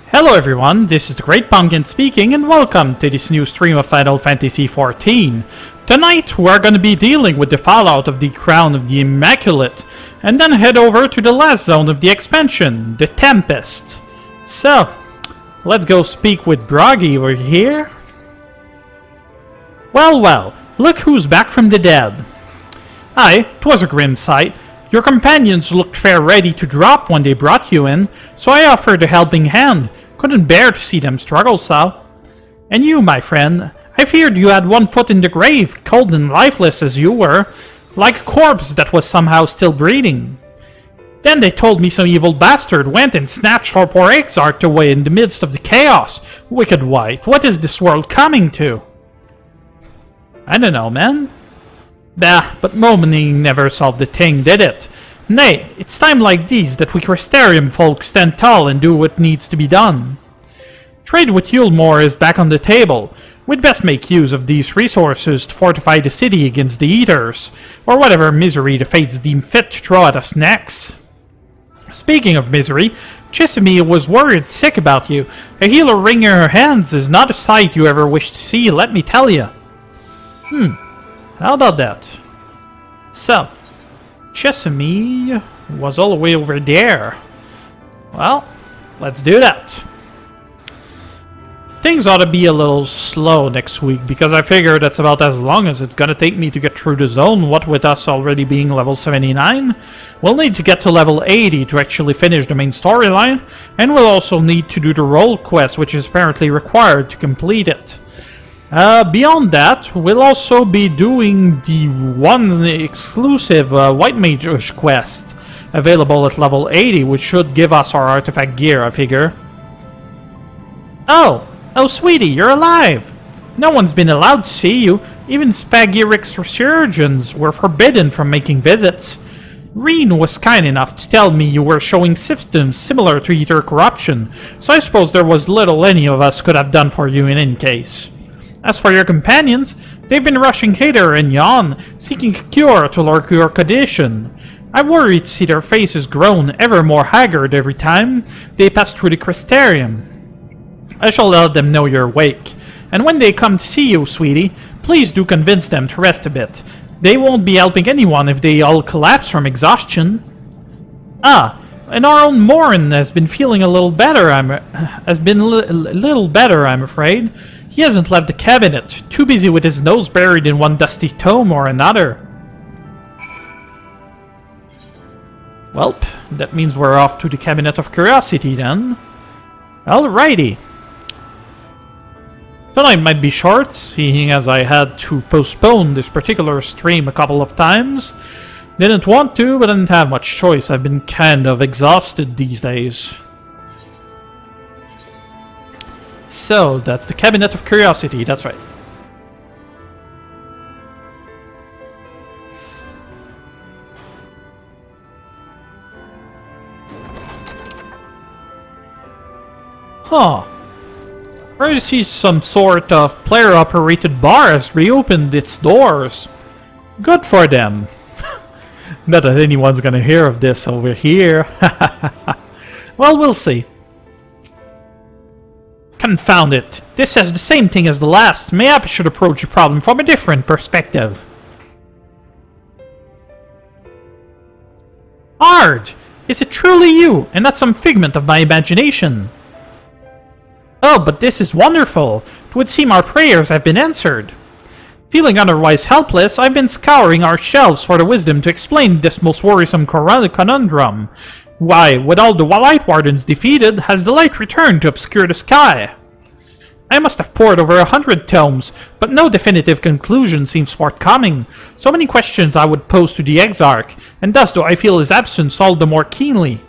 Hello everyone, this is the Great Pumpkin speaking, and welcome to this new stream of Final Fantasy XIV. Tonight we're going to be dealing with the fallout of the Crown of the Immaculate, and then head over to the last zone of the expansion, the Tempest. So, let's go speak with Broggy over here. Well, look who's back from the dead. Aye, 'twas a grim sight. Your companions looked fair ready to drop when they brought you in, so I offered a helping hand. Couldn't bear to see them struggle so. And you, my friend, I feared you had one foot in the grave, cold and lifeless as you were, like a corpse that was somehow still breathing. Then they told me some evil bastard went and snatched our poor Exarch away in the midst of the chaos. Wicked wight, what is this world coming to? I don't know, man. Bah, but moaning never solved the thing, did it? Nay, it's time like these that we Crystarium folk stand tall and do what needs to be done. Trade with Yulmore is back on the table. We'd best make use of these resources to fortify the city against the Eaters, or whatever misery the fates deem fit to throw at us next. Speaking of misery, Chisame was worried sick about you. A healer wringing her hands is not a sight you ever wish to see, let me tell you. How about that? So, Chisame was all the way over there. Well, let's do that. Things ought to be a little slow next week, because I figure that's about as long as it's gonna take me to get through the zone, what with us already being level 79. We'll need to get to level 80 to actually finish the main storyline, and we'll also need to do the role quest, which is apparently required to complete it. Beyond that, we'll also be doing the one exclusive White Mage quest available at level 80, which should give us our artifact gear, I figure. Oh, sweetie, you're alive! No one's been allowed to see you. Even Spagyric's surgeons were forbidden from making visits. Reen was kind enough to tell me you were showing symptoms similar to Eater corruption, so I suppose there was little any of us could have done for you in any case. As for your companions, they've been rushing hither and yon, seeking a cure to your condition. I worry to see their faces grown ever more haggard every time they pass through the Crystarium. I shall let them know you're awake, and when they come to see you, sweetie, please do convince them to rest a bit. They won't be helping anyone if they all collapse from exhaustion. Ah, and our own Morin has been feeling a little better, I'm afraid. He hasn't left the cabinet, too busy with his nose buried in one dusty tome or another. Welp, that means we're off to the Cabinet of Curiosity then. Alrighty. Tonight might be short, seeing as I had to postpone this particular stream a couple of times. Didn't want to, but I didn't have much choice. I've been kind of exhausted these days. So, that's the Cabinet of Curiosity, that's right. Huh. I see some sort of player-operated bar has reopened its doors. Good for them. Not that anyone's gonna hear of this over here. Well, we'll see. Confound it! This says the same thing as the last. Maybe I should approach the problem from a different perspective. Ard! Is it truly you, and not some figment of my imagination? Oh, but this is wonderful! It would seem our prayers have been answered. Feeling otherwise helpless, I've been scouring our shelves for the wisdom to explain this most worrisome conundrum. Why, with all the Light Wardens defeated, has the light returned to obscure the sky? I must have pored over 100 tomes, but no definitive conclusion seems forthcoming. So many questions I would pose to the Exarch, and thus do I feel his absence all the more keenly.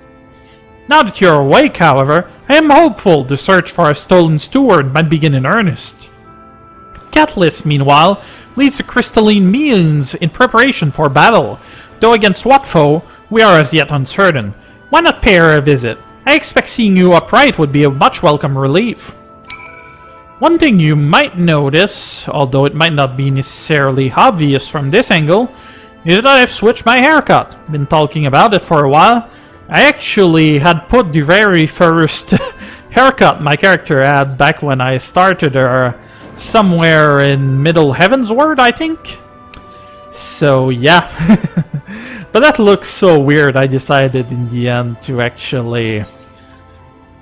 Now that you're awake, however, I am hopeful the search for a stolen steward might begin in earnest. Catalyst, meanwhile, leads to crystalline means in preparation for battle, though against what foe, we are as yet uncertain. Why not pay her a visit? I expect seeing you upright would be a much welcome relief. One thing you might notice, although it might not be necessarily obvious from this angle, is that I've switched my haircut. Been talking about it for a while. I actually had put the very first haircut my character had back when I started her somewhere in Middle Heavensward, I think. So yeah. But that looks so weird, I decided in the end to actually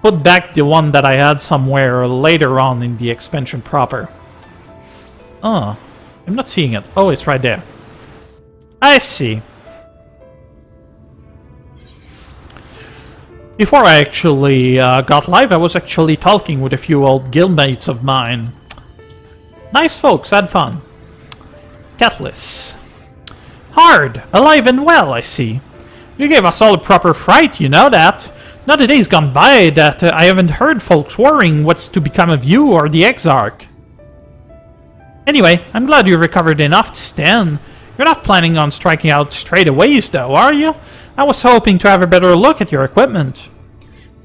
put back the one that I had somewhere later on in the expansion proper. Oh, I'm not seeing it. Oh, it's right there. I see. Before I actually got live, I was actually talking with a few old guildmates of mine. Nice folks, had fun. Catalyst. Hard, alive and well, I see. You gave us all a proper fright, you know that. Not a day's gone by that I haven't heard folks worrying what's to become of you or the Exarch. Anyway, I'm glad you recovered enough to stand. You're not planning on striking out straight away, though, are you? I was hoping to have a better look at your equipment.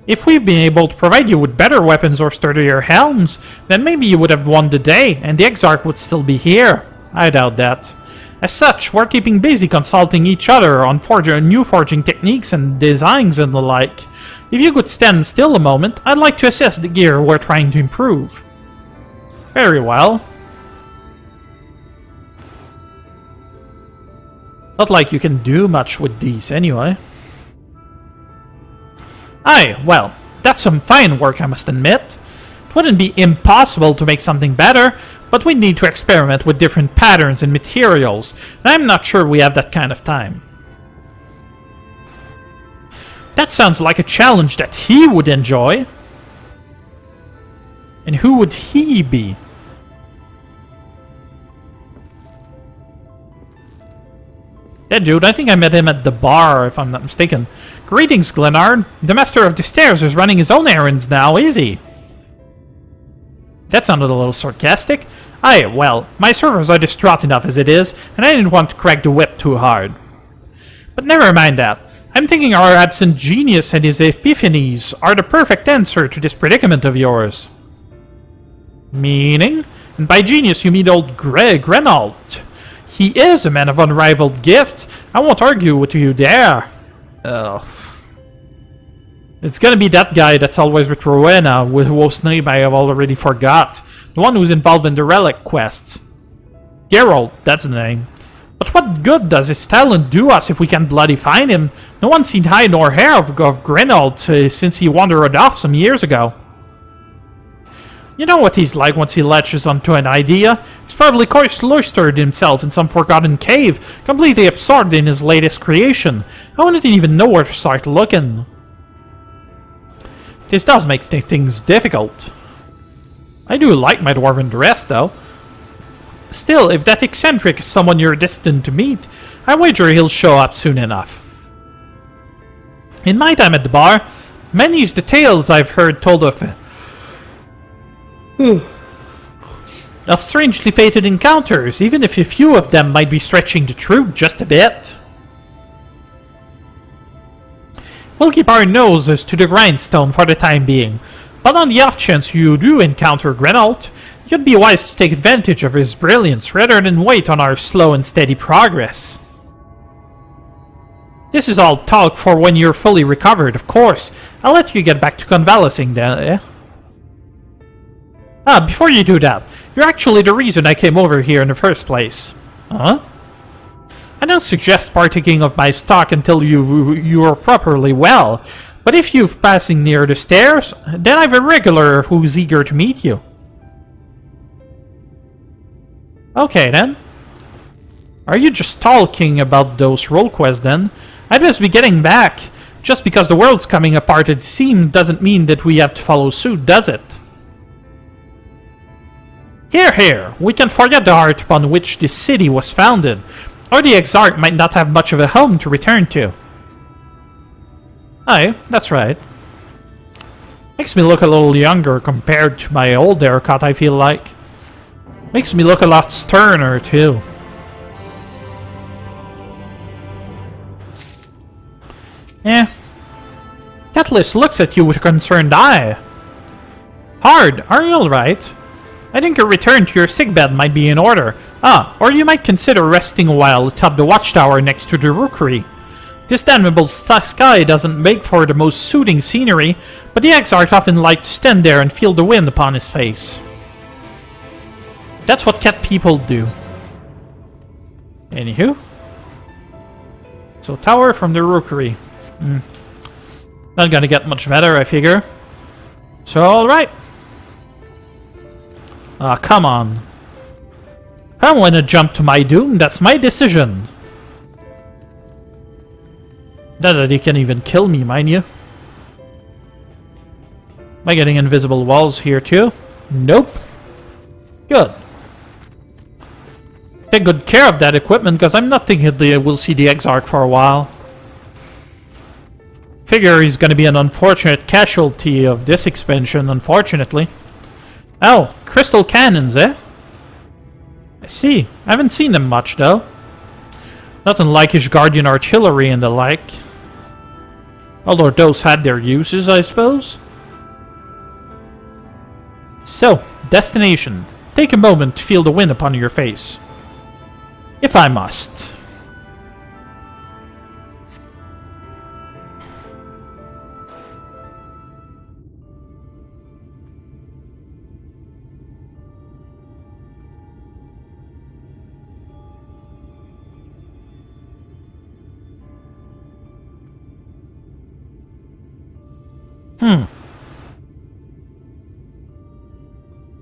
If we'd been able to provide you with better weapons or sturdier helms, then maybe you would have won the day, and the Exarch would still be here. I doubt that. As such, we're keeping busy consulting each other on new forging techniques and designs and the like. If you could stand still a moment, I'd like to assess the gear we're trying to improve. Very well. Not like you can do much with these anyway. Aye, well, that's some fine work, I must admit. It wouldn't be impossible to make something better, but we'd need to experiment with different patterns and materials, and I'm not sure we have that kind of time. That sounds like a challenge that he would enjoy. And who would he be? Yeah, dude, I think I met him at the bar, if I'm not mistaken. Greetings, Glenard. The Master of the Stairs is running his own errands now, is he? That sounded a little sarcastic. Aye, well, my servers are distraught enough as it is, and I didn't want to crack the whip too hard. But never mind that. I'm thinking our absent genius and his epiphanies are the perfect answer to this predicament of yours. Meaning? And by genius you mean old Grenault. He is a man of unrivaled gift. I won't argue with you there. It's gonna be that guy that's always with Rowena, whose name I have already forgot. The one who's involved in the relic quests. Geralt, that's the name. But what good does his talent do us if we can't bloody find him? No one's seen hide nor hair of Grenault since he wandered off some years ago. You know what he's like once he latches onto an idea. He's probably cloistered himself in some forgotten cave, completely absorbed in his latest creation. I wouldn't even know where to start looking. This does make things difficult. I do like my dwarven dress, though. Still, if that eccentric is someone you're destined to meet, I wager he'll show up soon enough. In my time at the bar, many's the tales I've heard told of strangely fated encounters, even if a few of them might be stretching the truth just a bit. We'll keep our noses to the grindstone for the time being, but on the off chance you do encounter Grenault, you'd be wise to take advantage of his brilliance rather than wait on our slow and steady progress. This is all talk for when you're fully recovered, of course. I'll let you get back to convalescing then, eh? Ah, before you do that, you're actually the reason I came over here in the first place. Huh? I don't suggest partaking of my stock until you're properly well, but if you're passing near the stairs, then I've a regular who's eager to meet you. Okay then. Are you just talking about those role quests then? I'd best be getting back. Just because the world's coming apart at the seams doesn't mean that we have to follow suit, does it? Here, here, we can forget the heart upon which this city was founded, or the Exarch might not have much of a home to return to. Aye, that's right. Makes me look a little younger compared to my old haircut, I feel like. Makes me look a lot sterner, too. Eh. Catalyst looks at you with a concerned eye. Hard, are you alright? I think a return to your sickbed might be in order. Or you might consider resting a while atop the watchtower next to the rookery. This damnable sky doesn't make for the most soothing scenery, but the Exarch often liked to stand there and feel the wind upon his face. That's what cat people do. Anywho. So, tower from the rookery. Not gonna get much better, I figure. So, alright. Come on. I don't want to jump to my doom, that's my decision. Not that he can even kill me, mind you. Am I getting invisible walls here too? Nope. Good. Take good care of that equipment, because I'm not thinking we'll see the Exarch for a while. Figure he's going to be an unfortunate casualty of this expansion, unfortunately. Oh, crystal cannons, eh? I see. I haven't seen them much, though. Nothing like his Guardian artillery and the like. Although those had their uses, I suppose. So, destination. Take a moment to feel the wind upon your face. If I must.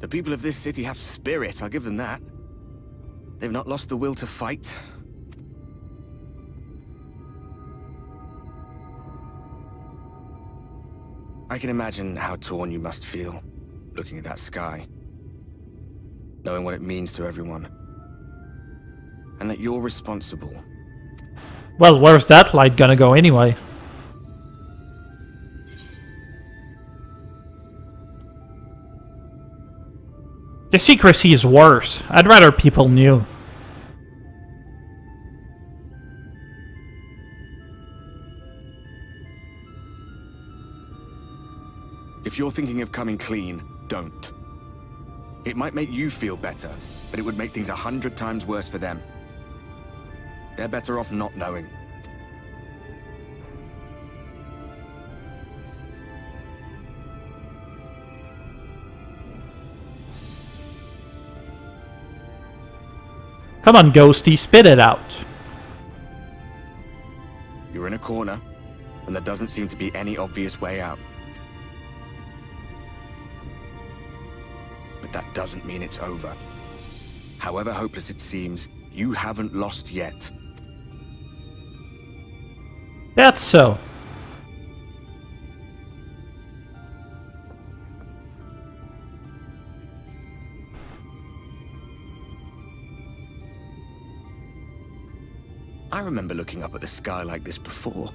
The people of this city have spirit, I'll give them that. They've not lost the will to fight. I can imagine how torn you must feel, looking at that sky. Knowing what it means to everyone. And that you're responsible. Well, where's that light gonna go anyway? The secrecy is worse. I'd rather people knew. If you're thinking of coming clean, don't. It might make you feel better, but it would make things 100 times worse for them. They're better off not knowing. Come on, Ghosty, spit it out. You're in a corner, and there doesn't seem to be any obvious way out. But that doesn't mean it's over. However hopeless it seems, you haven't lost yet. That's so. I remember looking up at the sky like this before.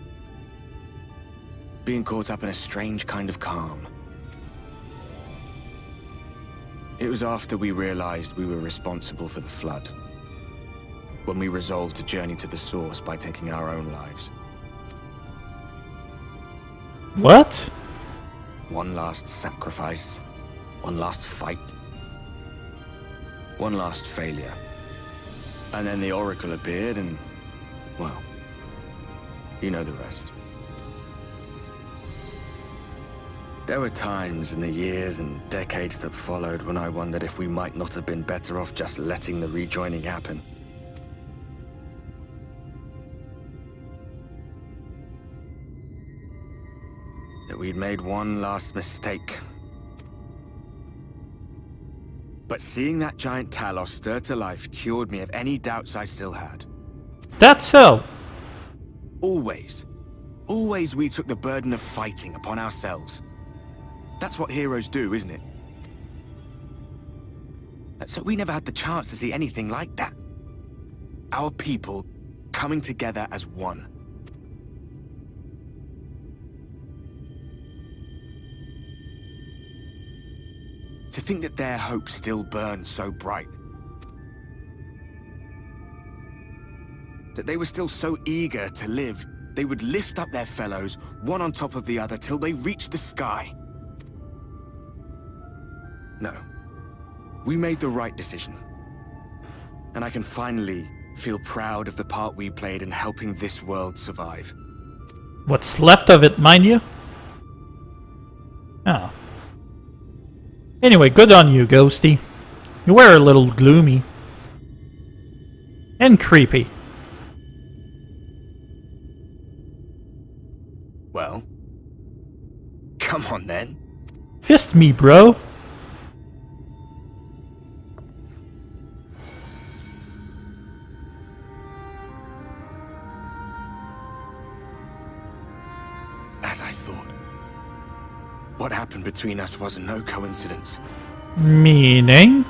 Being caught up in a strange kind of calm. It was after we realized we were responsible for the flood. When we resolved to journey to the source by taking our own lives. What? One last sacrifice. One last fight. One last failure. And then the Oracle appeared and... well, you know the rest. There were times in the years and decades that followed when I wondered if we might not have been better off just letting the rejoining happen. That we'd made one last mistake. But seeing that giant Talos stir to life cured me of any doubts I still had. That's so. Always. Always we took the burden of fighting upon ourselves. That's what heroes do, isn't it? So we never had the chance to see anything like that. Our people coming together as one. To think that their hope still burns so bright. That they were still so eager to live, they would lift up their fellows, one on top of the other, till they reached the sky. No. We made the right decision. And I can finally feel proud of the part we played in helping this world survive. What's left of it, mind you? Oh. Anyway, good on you, Ghosty. You were a little gloomy. And creepy. Well, come on then. Fist me, bro. As I thought. What happened between us was no coincidence. Meaning?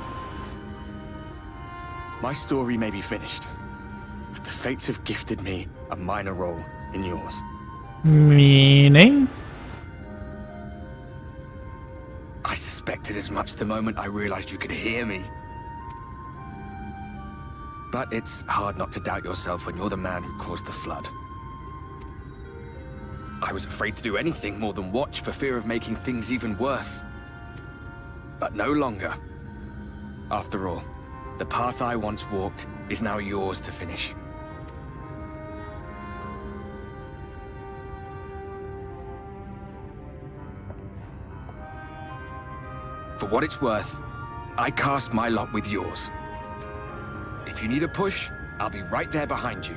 My story may be finished, but the fates have gifted me a minor role in yours. Meaning? I suspected as much the moment I realized you could hear me. But it's hard not to doubt yourself when you're the man who caused the flood. I was afraid to do anything more than watch for fear of making things even worse. But no longer. After all, the path I once walked is now yours to finish. For what it's worth, I cast my lot with yours. If you need a push, I'll be right there behind you.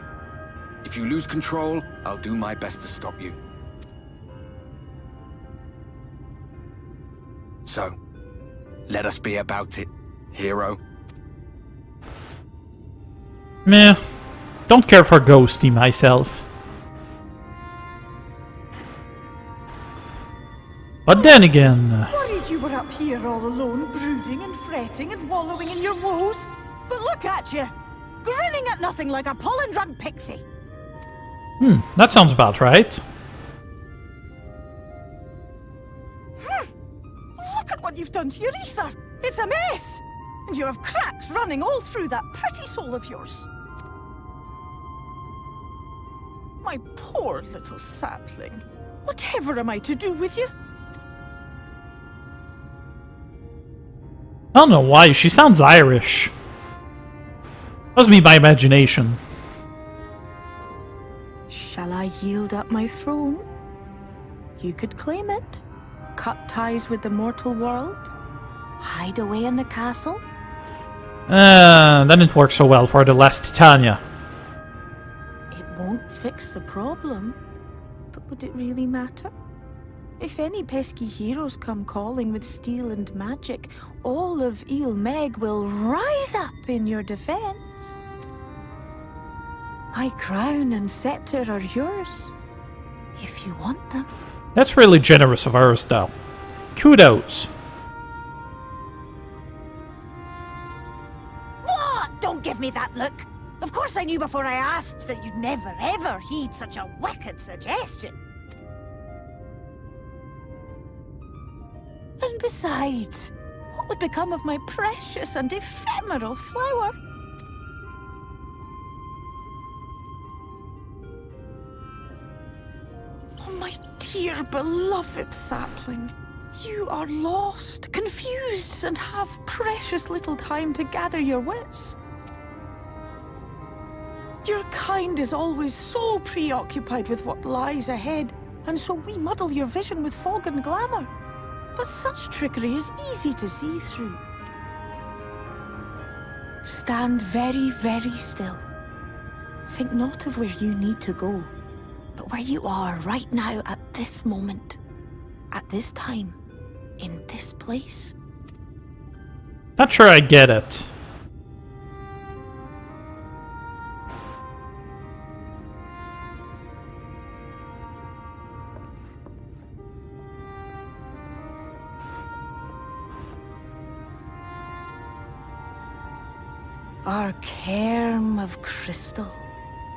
If you lose control, I'll do my best to stop you. So, let us be about it, hero. Meh. Don't care for Ghosty myself. But then again... Worried you were up here all alone, brooding and fretting and wallowing in your woes. But look at you, grinning at nothing like a pollen-drunk pixie. That sounds about right. Look at what you've done to your ether. It's a mess. And you have cracks running all through that pretty soul of yours. My poor little sapling. Whatever am I to do with you? I don't know why, she sounds Irish. Must be my imagination. Shall I yield up my throne? You could claim it. Cut ties with the mortal world. Hide away in the castle. That didn't work so well for the last Titania. It won't fix the problem. But would it really matter? If any pesky heroes come calling with steel and magic, all of Emet-Selch will rise up in your defense. My crown and scepter are yours, if you want them. That's really generous of hers, though. Kudos. What? Don't give me that look. Of course I knew before I asked that you'd never ever heed such a wicked suggestion. And besides, what would become of my precious and ephemeral flower? Oh, my dear beloved sapling. You are lost, confused, and have precious little time to gather your wits. Your kind is always so preoccupied with what lies ahead, and so we muddle your vision with fog and glamour. But such trickery is easy to see through. Stand very, very still. Think not of where you need to go, but where you are right now at this moment, at this time, in this place. Not sure I get it. Our cairn of crystal.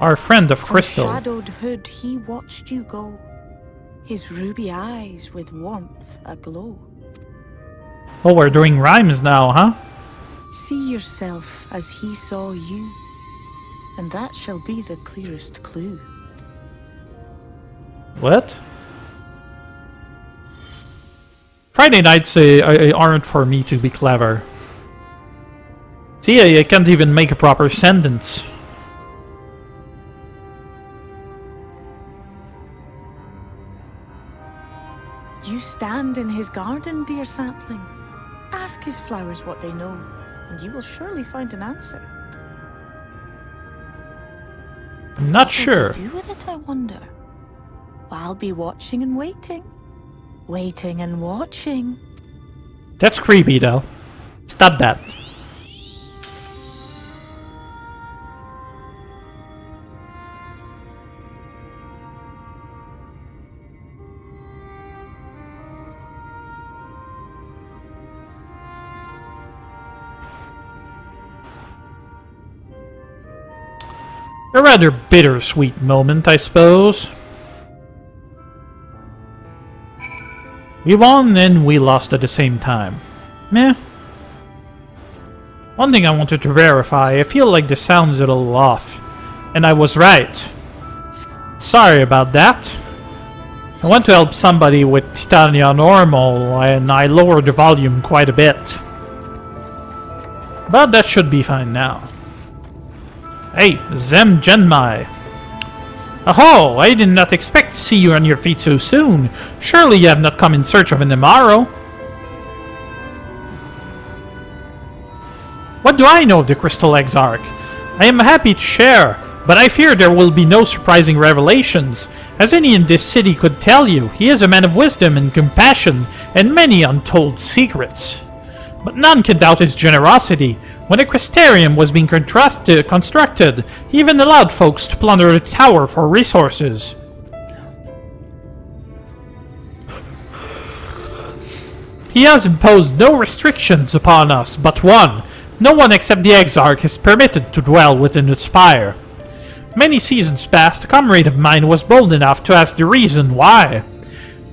Our friend of From crystal. shadowed hood he watched you go, his ruby eyes with warmth aglow. Oh, we're doing rhymes now, huh? See yourself as he saw you, and that shall be the clearest clue. What? Friday nights aren't for me to be clever. See, I can't even make a proper sentence. You stand in his garden, dear sapling. Ask his flowers what they know, and you will surely find an answer. I'm not What sure. will you do with it, I wonder? I'll be watching and waiting. Waiting and watching. That's creepy, though. Stop that. A rather bittersweet moment, I suppose. We won and we lost at the same time. Meh. One thing I wanted to verify, I feel like the sound's a little off. And I was right. Sorry about that. I want to help somebody with Titania Normal, and I lowered the volume quite a bit. But that should be fine now. Hey, Zem Genmai. Aho, I did not expect to see you on your feet so soon. Surely you have not come in search of an Amaro. What do I know of the Crystal Exarch? I am happy to share, but I fear there will be no surprising revelations. As any in this city could tell you, he is a man of wisdom and compassion, and many untold secrets. But none can doubt his generosity. When the Crystarium was being constructed, he even allowed folks to plunder the tower for resources. He has imposed no restrictions upon us, but one. No one except the Exarch is permitted to dwell within its spire. Many seasons past, a comrade of mine was bold enough to ask the reason why.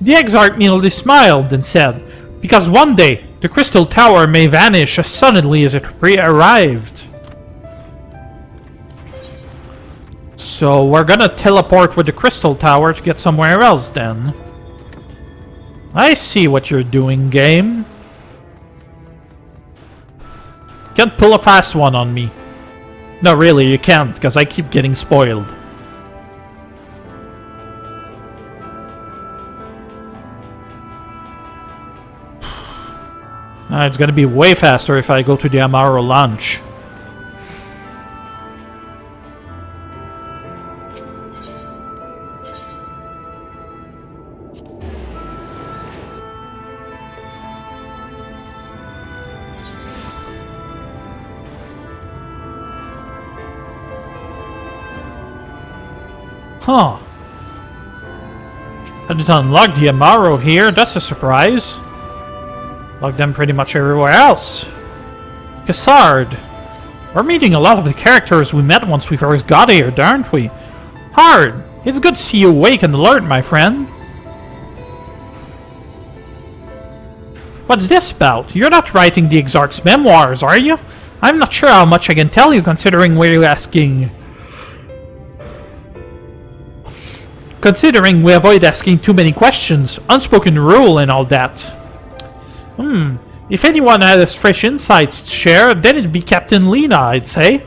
The Exarch merely smiled and said, "Because one day, the Crystal Tower may vanish as suddenly as it arrived." So we're gonna teleport with the Crystal Tower to get somewhere else then. I see what you're doing, game. Can't pull a fast one on me. No, really, you can't, because I keep getting spoiled. It's gonna be way faster if I go to the Amaro launch. Huh. I did unlock the Amaro here, that's a surprise. Like them pretty much everywhere else. Cassard. We're meeting a lot of the characters we met once we first got here, aren't we? Hard. It's good to see you awake and alert, my friend. What's this about? You're not writing the Exarch's memoirs, are you? I'm not sure how much I can tell you considering we're asking... Considering we avoid asking too many questions, unspoken rule and all that. If anyone has fresh insights to share, then it'd be Captain Lena, I'd say.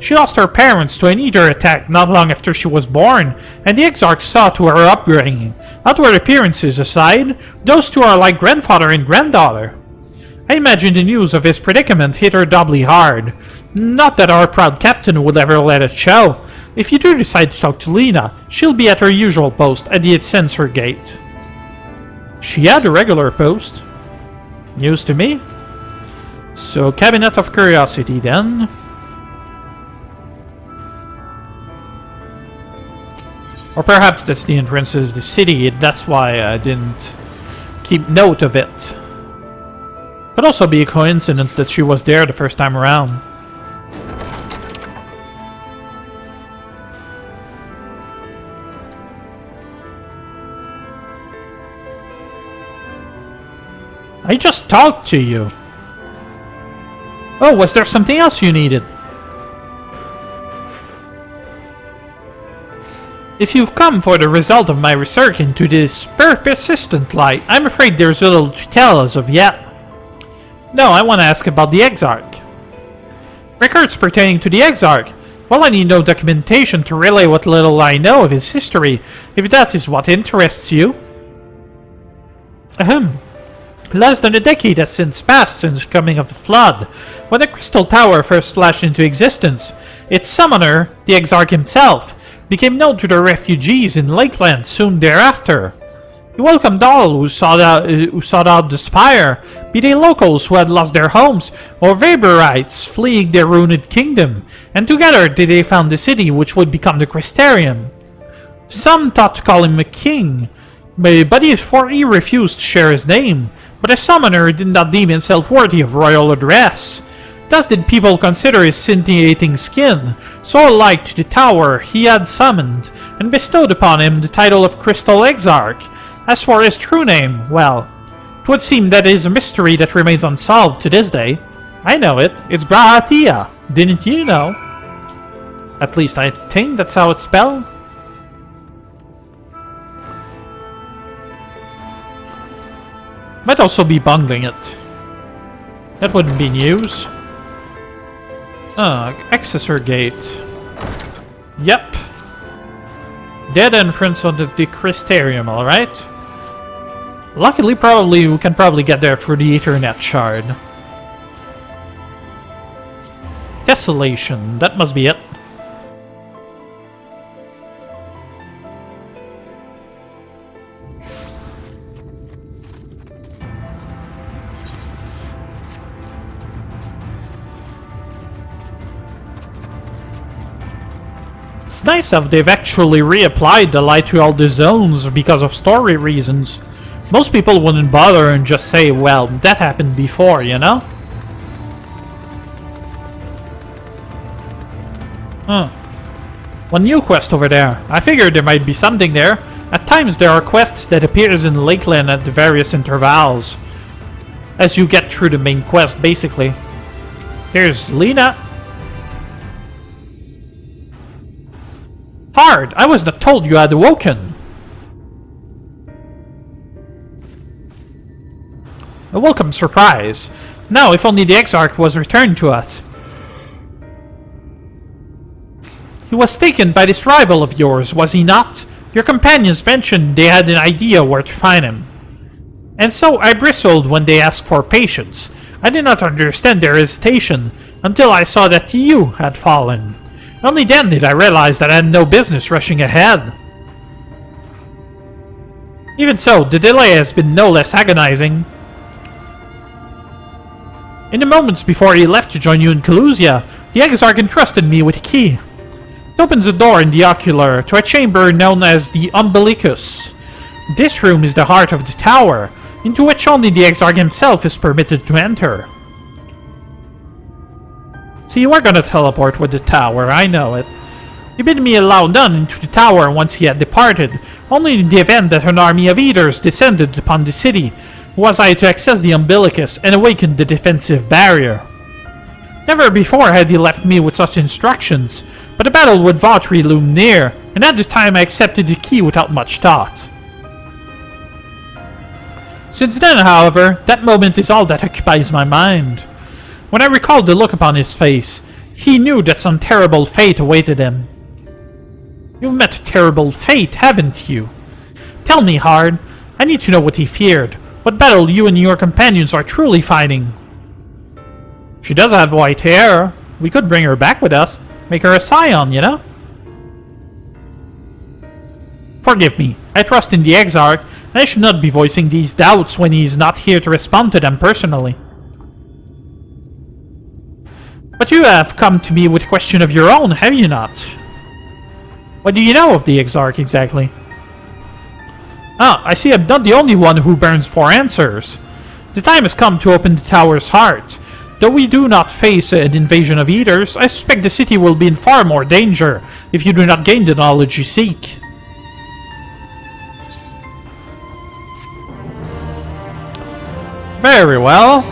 She lost her parents to an eater attack not long after she was born, and the Exarch saw to her upbringing. Outward appearances aside, those two are like grandfather and granddaughter. I imagine the news of his predicament hit her doubly hard. Not that our proud captain would ever let it show. If you do decide to talk to Lena, she'll be at her usual post at the Censor Gate. She had a regular post. News to me. So, Cabinet of Curiosity then. Or perhaps that's the entrance of the city, that's why I didn't keep note of it. Could also be a coincidence that she was there the first time around. I just talked to you. Oh, was there something else you needed? If you've come for the result of my research into this persistent light, I'm afraid there's little to tell as of yet. No, I want to ask about the Exarch. Records pertaining to the Exarch. Well, I need no documentation to relay what little I know of his history, if that is what interests you. Ahem. Less than a decade has since passed since the coming of the Flood, when the Crystal Tower first flashed into existence. Its summoner, the Exarch himself, became known to the refugees in Lakeland soon thereafter. He welcomed all who sought out the spire, be they locals who had lost their homes, or Vaporites fleeing their ruined kingdom, and together they found the city which would become the Crystarium. Some thought to call him a king, but he refused to share his name, but the summoner did not deem himself worthy of royal address. Thus did people consider his scintillating skin so alike to the tower he had summoned, and bestowed upon him the title of Crystal Exarch. As for his true name, well, it would seem that it is a mystery that remains unsolved to this day. I know it. It's Grahatia. Didn't you know? At least I think that's how it's spelled. Might also be bungling it. That wouldn't be news. Accessor gate. Yep. Dead entrance onto the Crystarium, alright. Luckily, we can probably get there through the Ethernet shard. Desolation, that must be it. It's nice that they've actually reapplied the light to all the zones because of story reasons. Most people wouldn't bother and just say, well, that happened before, you know? One new quest over there. I figured there might be something there. At times there are quests that appears in Lakeland at the various intervals. As you get through the main quest, basically. There's Lena. Hard! I was not told you had awoken! A welcome surprise. Now, if only the Exarch was returned to us. He was taken by this rival of yours, was he not? Your companions mentioned they had an idea where to find him. And so I bristled when they asked for patience. I did not understand their hesitation until I saw that you had fallen. Only then did I realize that I had no business rushing ahead. Even so, the delay has been no less agonizing. In the moments before he left to join you in Calusia, the Exarch entrusted me with a key. It opens a door in the ocular to a chamber known as the Umbilicus. This room is the heart of the tower, into which only the Exarch himself is permitted to enter. See, you were gonna teleport with the tower, I know it. He bid me allow none into the tower once he had departed, only in the event that an army of eaters descended upon the city, was I to access the Umbilicus and awaken the defensive barrier. Never before had he left me with such instructions, but the battle with Vautry loomed near, and at the time I accepted the key without much thought. Since then, however, that moment is all that occupies my mind. When I recalled the look upon his face, he knew that some terrible fate awaited him. You've met a terrible fate, haven't you? Tell me, Hard. I need to know what he feared. What battle you and your companions are truly fighting. She does have white hair. We could bring her back with us. Make her a scion, you know? Forgive me. I trust in the Exarch, and I should not be voicing these doubts when he is not here to respond to them personally. But you have come to me with a question of your own, have you not? What do you know of the Exarch exactly? Ah, I see I'm not the only one who burns for answers. The time has come to open the tower's heart. Though we do not face an invasion of eaters, I suspect the city will be in far more danger if you do not gain the knowledge you seek. Very well.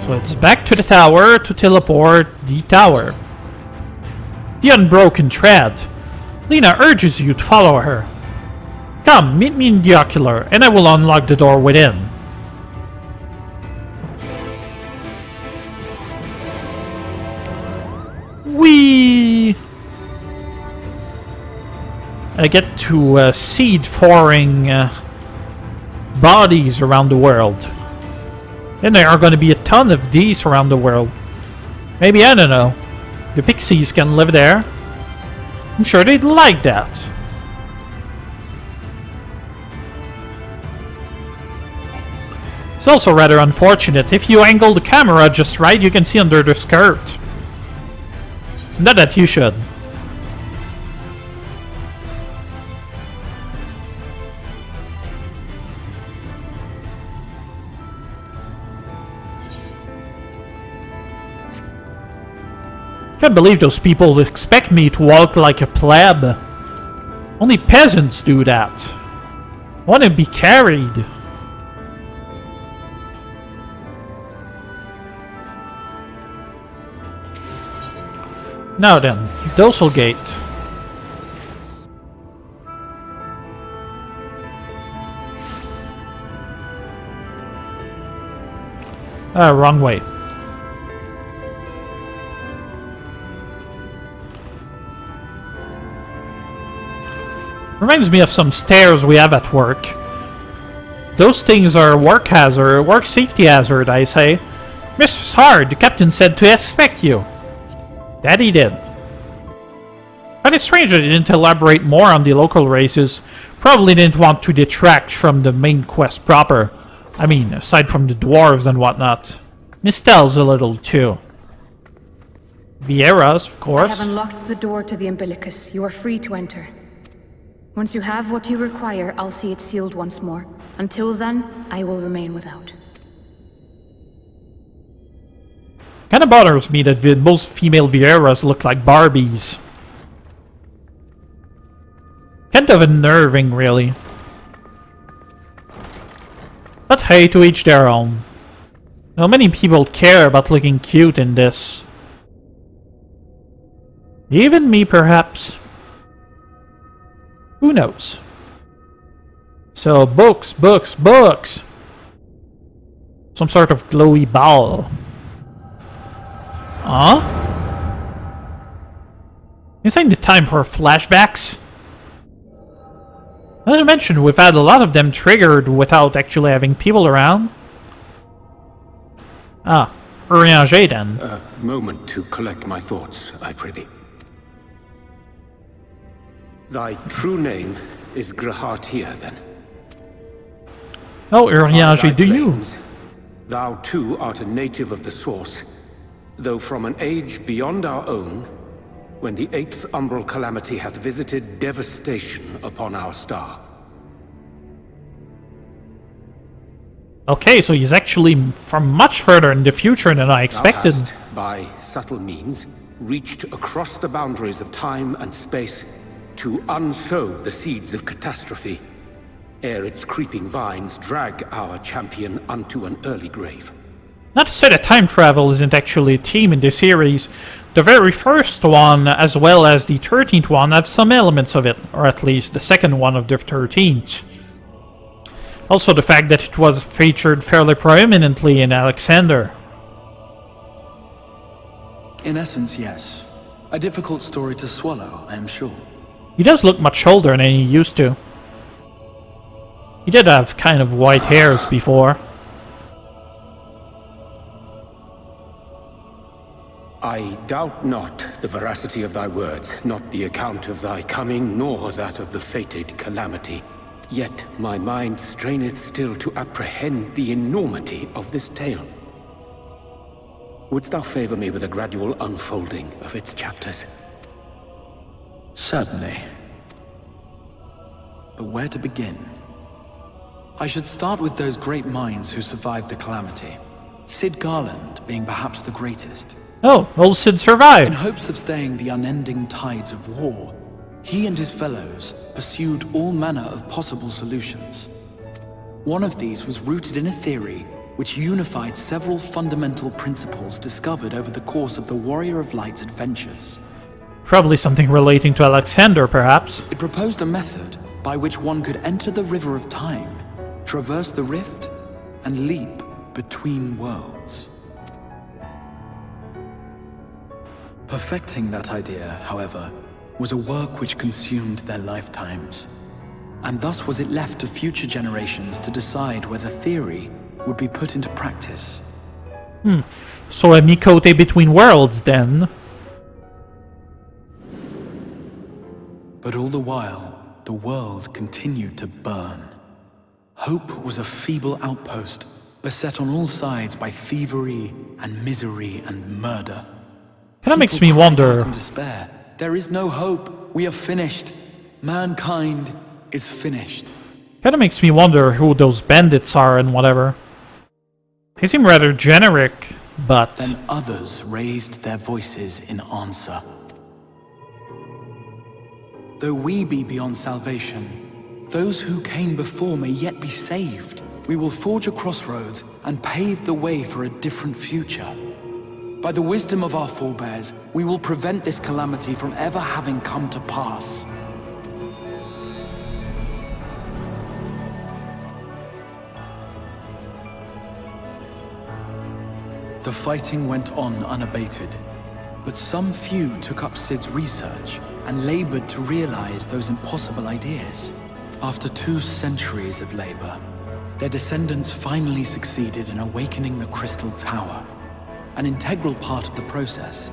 So it's back to the tower to teleport the tower. The unbroken tread. Lena urges you to follow her. Come, meet me in the ocular, and I will unlock the door within. get to seed foreign bodies around the world. And there are going to be a ton of these around the world. Maybe, I don't know, the pixies can live there. I'm sure they'd like that. It's also rather unfortunate. If you angle the camera just right, you can see under the skirt. Not that you should. Can't believe those people expect me to walk like a pleb. Only peasants do that. I want to be carried. Now then, Docile Gate. Wrong way. Reminds me of some stairs we have at work. Those things are work hazard, work safety hazard, I say. Mr. Hard, the captain said to expect you. That he did. But it's strange that he didn't elaborate more on the local races. Probably didn't want to detract from the main quest proper. I mean, aside from the dwarves and whatnot. Mistel's a little too. Vieira's, of course. I have unlocked the door to the umbilicus. You are free to enter. Once you have what you require, I'll see it sealed once more. Until then, I will remain without. Kinda bothers me that most female Vieiras look like Barbies. Kind of unnerving, really. But hey, to each their own. Not many people care about looking cute in this. Even me, perhaps. Who knows? So, books, books, books! Some sort of glowy ball. Huh? Isn't the time for flashbacks? As I mentioned, we've had a lot of them triggered without actually having people around. Ah, Urianger then. A moment to collect my thoughts, I prithee. Thy true name is Grahatir, then? Oh, Urianger, do you? Thou too art a native of the Source, though from an age beyond our own, when the 8th umbral calamity hath visited devastation upon our star. Okay, so he's actually from much further in the future than I expected. Thou hast, by subtle means, reached across the boundaries of time and space to unsow the seeds of catastrophe, ere its creeping vines drag our champion unto an early grave. Not to say that time travel isn't actually a theme in this series. The very first one, as well as the 13th one, have some elements of it, or at least the second one of the 13th. Also the fact that it was featured fairly prominently in Alexander. In essence, yes. A difficult story to swallow, I am sure. He does look much older than he used to. He did have kind of white hairs before. I doubt not the veracity of thy words, not the account of thy coming, nor that of the fated calamity. Yet my mind straineth still to apprehend the enormity of this tale. Wouldst thou favor me with a gradual unfolding of its chapters? Certainly. But where to begin? I should start with those great minds who survived the calamity. Sid Garland being perhaps the greatest. Oh, old Sid survived. In hopes of staying the unending tides of war, he and his fellows pursued all manner of possible solutions. One of these was rooted in a theory which unified several fundamental principles discovered over the course of the Warrior of Light's adventures. Probably something relating to Alexander, perhaps. It proposed a method by which one could enter the River of Time, traverse the rift, and leap between worlds. Perfecting that idea, however, was a work which consumed their lifetimes. And thus was it left to future generations to decide whether theory would be put into practice. So a Mikote between worlds, then. But all the while, the world continued to burn. Hope was a feeble outpost, beset on all sides by thievery and misery and murder. Kinda makes me wonder. In despair. There is no hope. We are finished. Mankind is finished. Kinda makes me wonder who those bandits are and whatever. They seem rather generic, but... Then others raised their voices in answer. Though we be beyond salvation, those who came before may yet be saved. We will forge a crossroads and pave the way for a different future. By the wisdom of our forebears, we will prevent this calamity from ever having come to pass. The fighting went on unabated, but some few took up Sid's research and labored to realize those impossible ideas. After 2 centuries of labor, their descendants finally succeeded in awakening the Crystal Tower, an integral part of the process,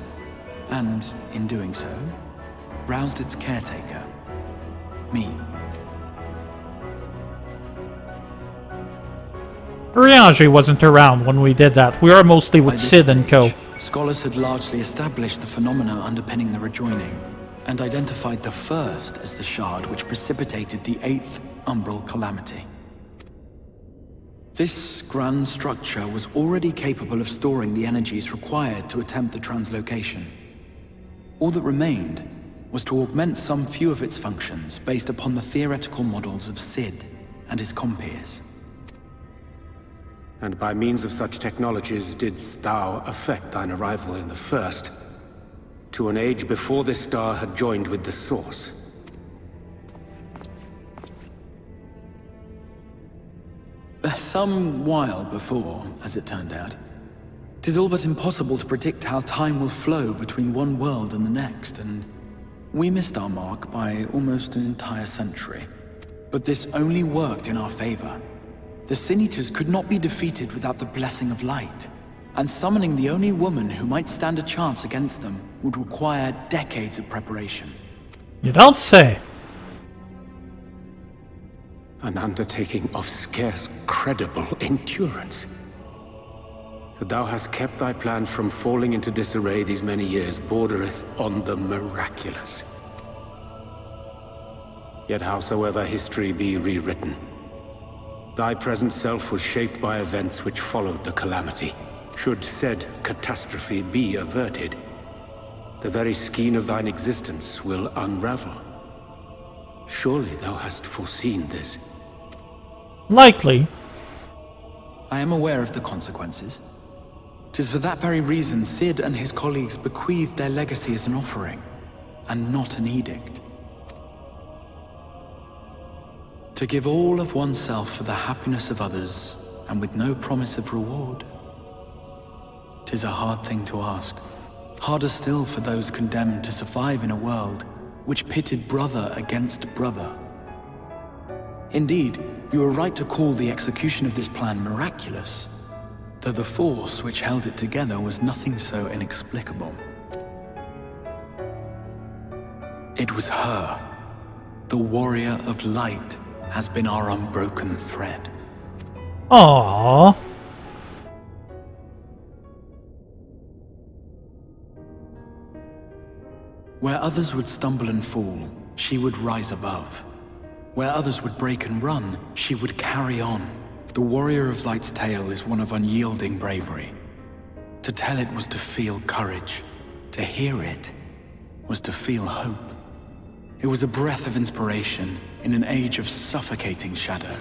and, in doing so, roused its caretaker, me. Riage wasn't around when we did that. We were mostly with Sid and co. Scholars had largely established the phenomena underpinning the rejoining, and identified the first as the shard which precipitated the 8th Umbral Calamity. This grand structure was already capable of storing the energies required to attempt the translocation. All that remained was to augment some few of its functions based upon the theoretical models of Sid and his compeers. And by means of such technologies didst thou effect thine arrival in the first, to an age before this star had joined with the Source. Some while before, as it turned out. 'Tis all but impossible to predict how time will flow between one world and the next, and we missed our mark by almost an entire century. But this only worked in our favor. The Sin Eaters could not be defeated without the blessing of light, and summoning the only woman who might stand a chance against them would require decades of preparation. You don't say. An undertaking of scarce credible endurance. That thou hast kept thy plan from falling into disarray these many years bordereth on the miraculous. Yet howsoever history be rewritten, thy present self was shaped by events which followed the calamity. Should said catastrophe be averted, the very skein of thine existence will unravel. Surely thou hast foreseen this. Likely. I am aware of the consequences. 'Tis for that very reason Sid and his colleagues bequeathed their legacy as an offering, and not an edict. To give all of oneself for the happiness of others, and with no promise of reward. 'Tis a hard thing to ask. Harder still for those condemned to survive in a world which pitted brother against brother. Indeed, you are right to call the execution of this plan miraculous, though the force which held it together was nothing so inexplicable. It was her. The warrior of light has been our unbroken thread. Aww. Where others would stumble and fall, she would rise above. Where others would break and run, she would carry on. The warrior of light's tale is one of unyielding bravery. To tell it was to feel courage. To hear it was to feel hope. It was a breath of inspiration in an age of suffocating shadow.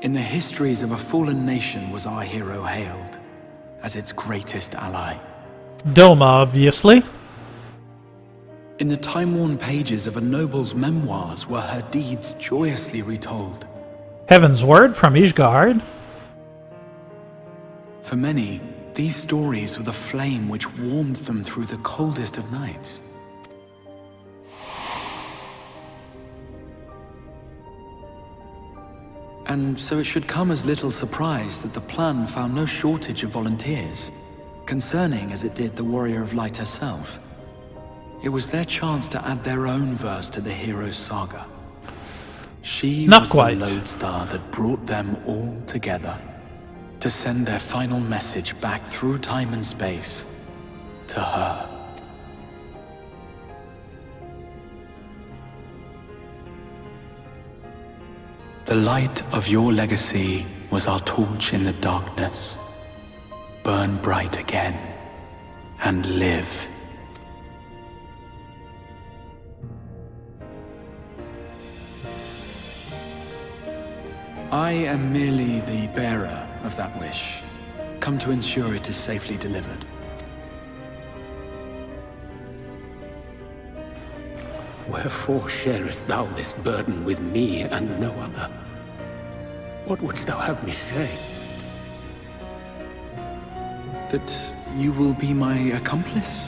In the histories of a fallen nation was our hero hailed as its greatest ally. Doma, obviously. In the time-worn pages of a noble's memoirs were her deeds joyously retold. Heaven's word from Ishgard. For many, These stories were the flame which warmed them through the coldest of nights. And so it should come as little surprise that the plan found no shortage of volunteers, concerning as it did the Warrior of Light herself. It was their chance to add their own verse to the hero's saga. She was the lodestar that brought them all together, to send their final message back through time and space to her. The light of your legacy was our torch in the darkness. Burn bright again and live. I am merely the bearer of that wish, come to ensure it is safely delivered. Wherefore sharest thou this burden with me and no other? What wouldst thou have me say? That you will be my accomplice?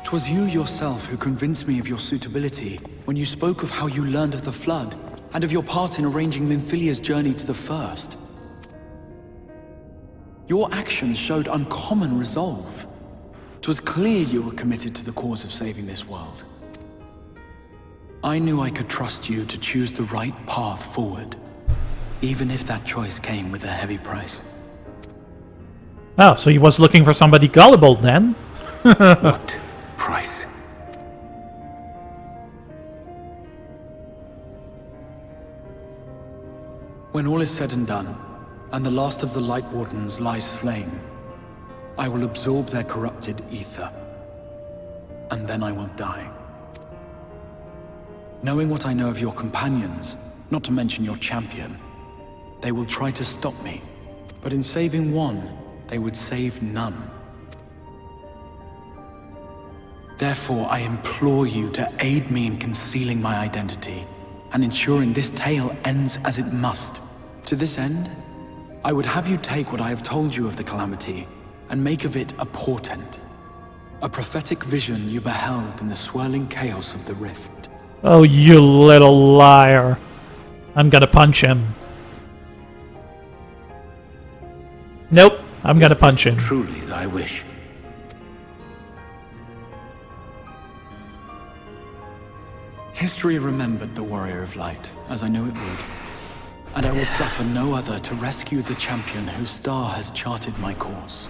'Twas you yourself who convinced me of your suitability when you spoke of how you learned of the Flood, and of your part in arranging Minfilia's journey to the First. Your actions showed uncommon resolve. 'Twas clear you were committed to the cause of saving this world. I knew I could trust you to choose the right path forward, even if that choice came with a heavy price. Oh, so he was looking for somebody gullible then? What price? When all is said and done, and the last of the Light Wardens lies slain, I will absorb their corrupted ether, and then I will die. Knowing what I know of your companions, not to mention your champion, they will try to stop me, but in saving one, they would save none. Therefore, I implore you to aid me in concealing my identity, and ensuring this tale ends as it must. To this end, I would have you take what I have told you of the Calamity, and make of it a portent. A prophetic vision you beheld in the swirling chaos of the Rift. Oh, you little liar. I'm gonna punch him. Nope, I'm gonna punch him. Truly thy wish. History remembered the Warrior of Light, as I knew it would. And I will suffer no other to rescue the champion whose star has charted my course.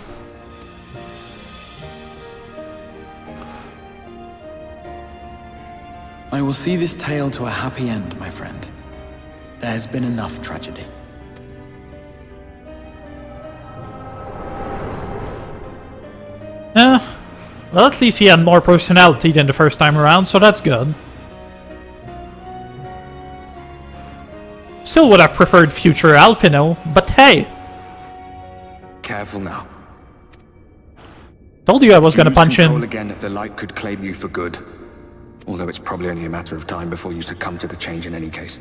I will see this tale to a happy end, my friend. There has been enough tragedy. Well, at least he had more personality than the first time around, so that's good. Still would have preferred future Alphino, but hey. Careful now. Told you I was gonna punch him. Control again if the light could claim you for good. Although it's probably only a matter of time before you succumb to the change in any case.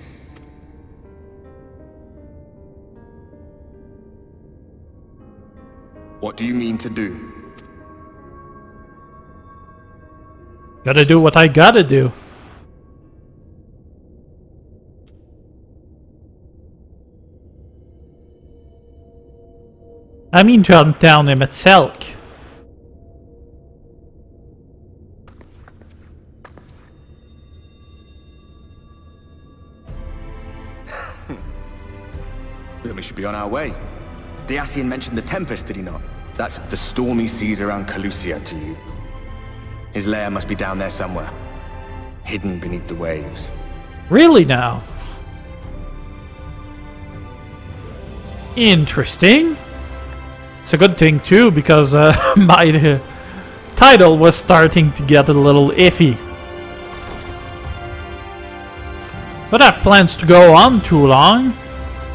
What do you mean to do? Gotta do what I gotta do. I mean to hunt down Emet-Selch. Then we should be on our way. Diassian mentioned the Tempest, did he not? That's the stormy seas around Calusia to you. His lair must be down there somewhere, hidden beneath the waves. Really now? Interesting. It's a good thing too, because my title was starting to get a little iffy. But I have plans to go on too long.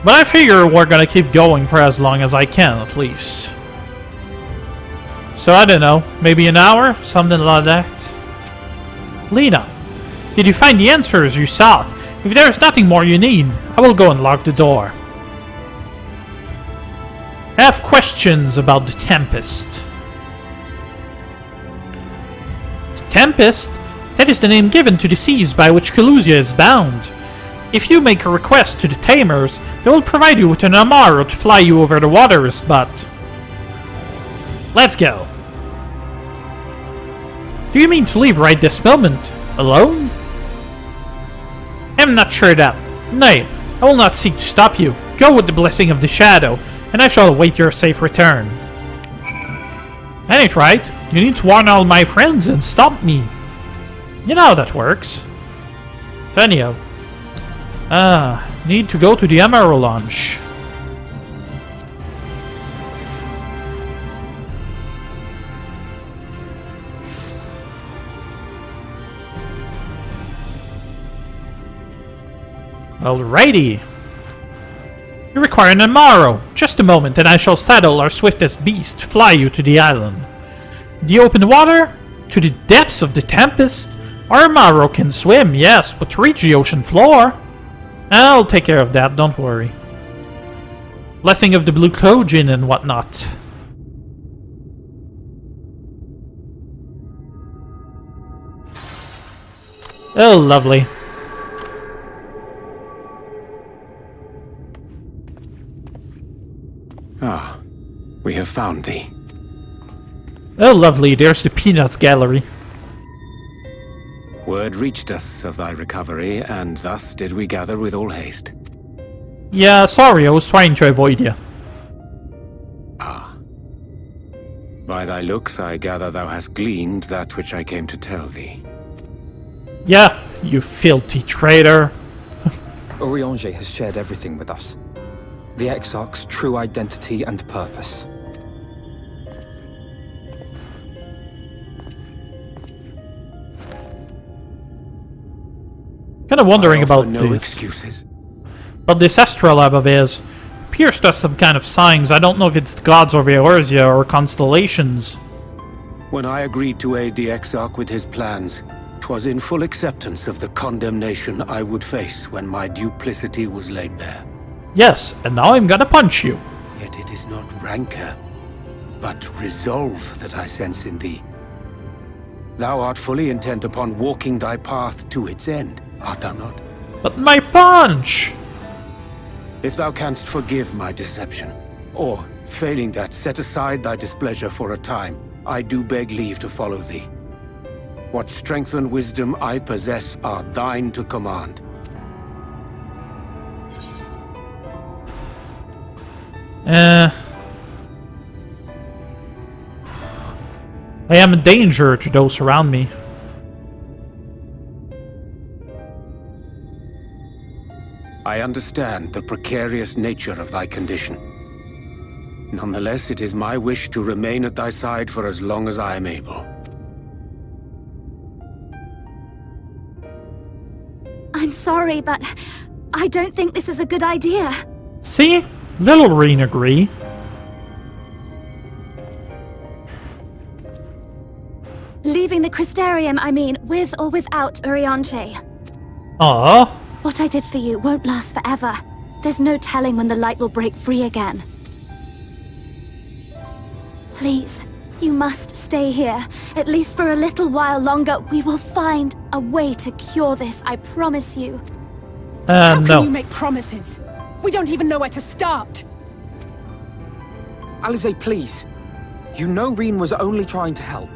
But I figure we're gonna keep going for as long as I can, at least. So I don't know, maybe an hour? Something like that. Lena, did you find the answers you sought? If there is nothing more you need, I will go and lock the door. I have questions about the Tempest. The Tempest? That is the name given to the seas by which Kalusia is bound. If you make a request to the Tamers, they will provide you with an Amaro to fly you over the waters, but... Let's go. Do you mean to leave right this moment? Alone? I'm not sure that. Nay, I will not seek to stop you. Go with the blessing of the Shadow, and I shall await your safe return. That ain't right. You need to warn all my friends and stop me. You know how that works. Anyhow. Need to go to the Amaro launch. Alrighty. You require an Amaro. Just a moment and I shall saddle our swiftest beast to fly you to the island. The open water? To the depths of the Tempest? Our Amaro can swim, yes, but to reach the ocean floor? I'll take care of that, don't worry. Blessing of the Blue Clojin and whatnot. Oh, lovely. Ah, we have found thee. Oh, lovely, there's the Peanuts Gallery. Word reached us of thy recovery, and thus did we gather with all haste. Yeah, sorry, I was trying to avoid you. Ah. By thy looks, I gather thou hast gleaned that which I came to tell thee. Yeah, you filthy traitor. Urianger has shared everything with us. The Exarch's true identity and purpose. Kind of wondering about no this. Excuses. But this astrolabe of his appears to have some kind of signs. I don't know if it's gods or Eorzea or constellations. When I agreed to aid the Exarch with his plans, 'twas in full acceptance of the condemnation I would face when my duplicity was laid bare. Yes, and now I'm gonna punch you. Yet it is not rancor, but resolve that I sense in thee. Thou art fully intent upon walking thy path to its end, art thou not? But my punch! If thou canst forgive my deception, or, failing that, set aside thy displeasure for a time, I do beg leave to follow thee. What strength and wisdom I possess are thine to command. I am a danger to those around me. I understand the precarious nature of thy condition. Nonetheless, it is my wish to remain at thy side for as long as I am able. I'm sorry, but I don't think this is a good idea. See? Little Reen agree. Leaving the Crystarium, I mean, with or without Urianger. Aww. What I did for you won't last forever. There's no telling when the light will break free again. Please, you must stay here. At least for a little while longer. We will find a way to cure this, I promise you. How can No. you make promises? We don't even know where to start. Alize, please. You know Reen was only trying to help.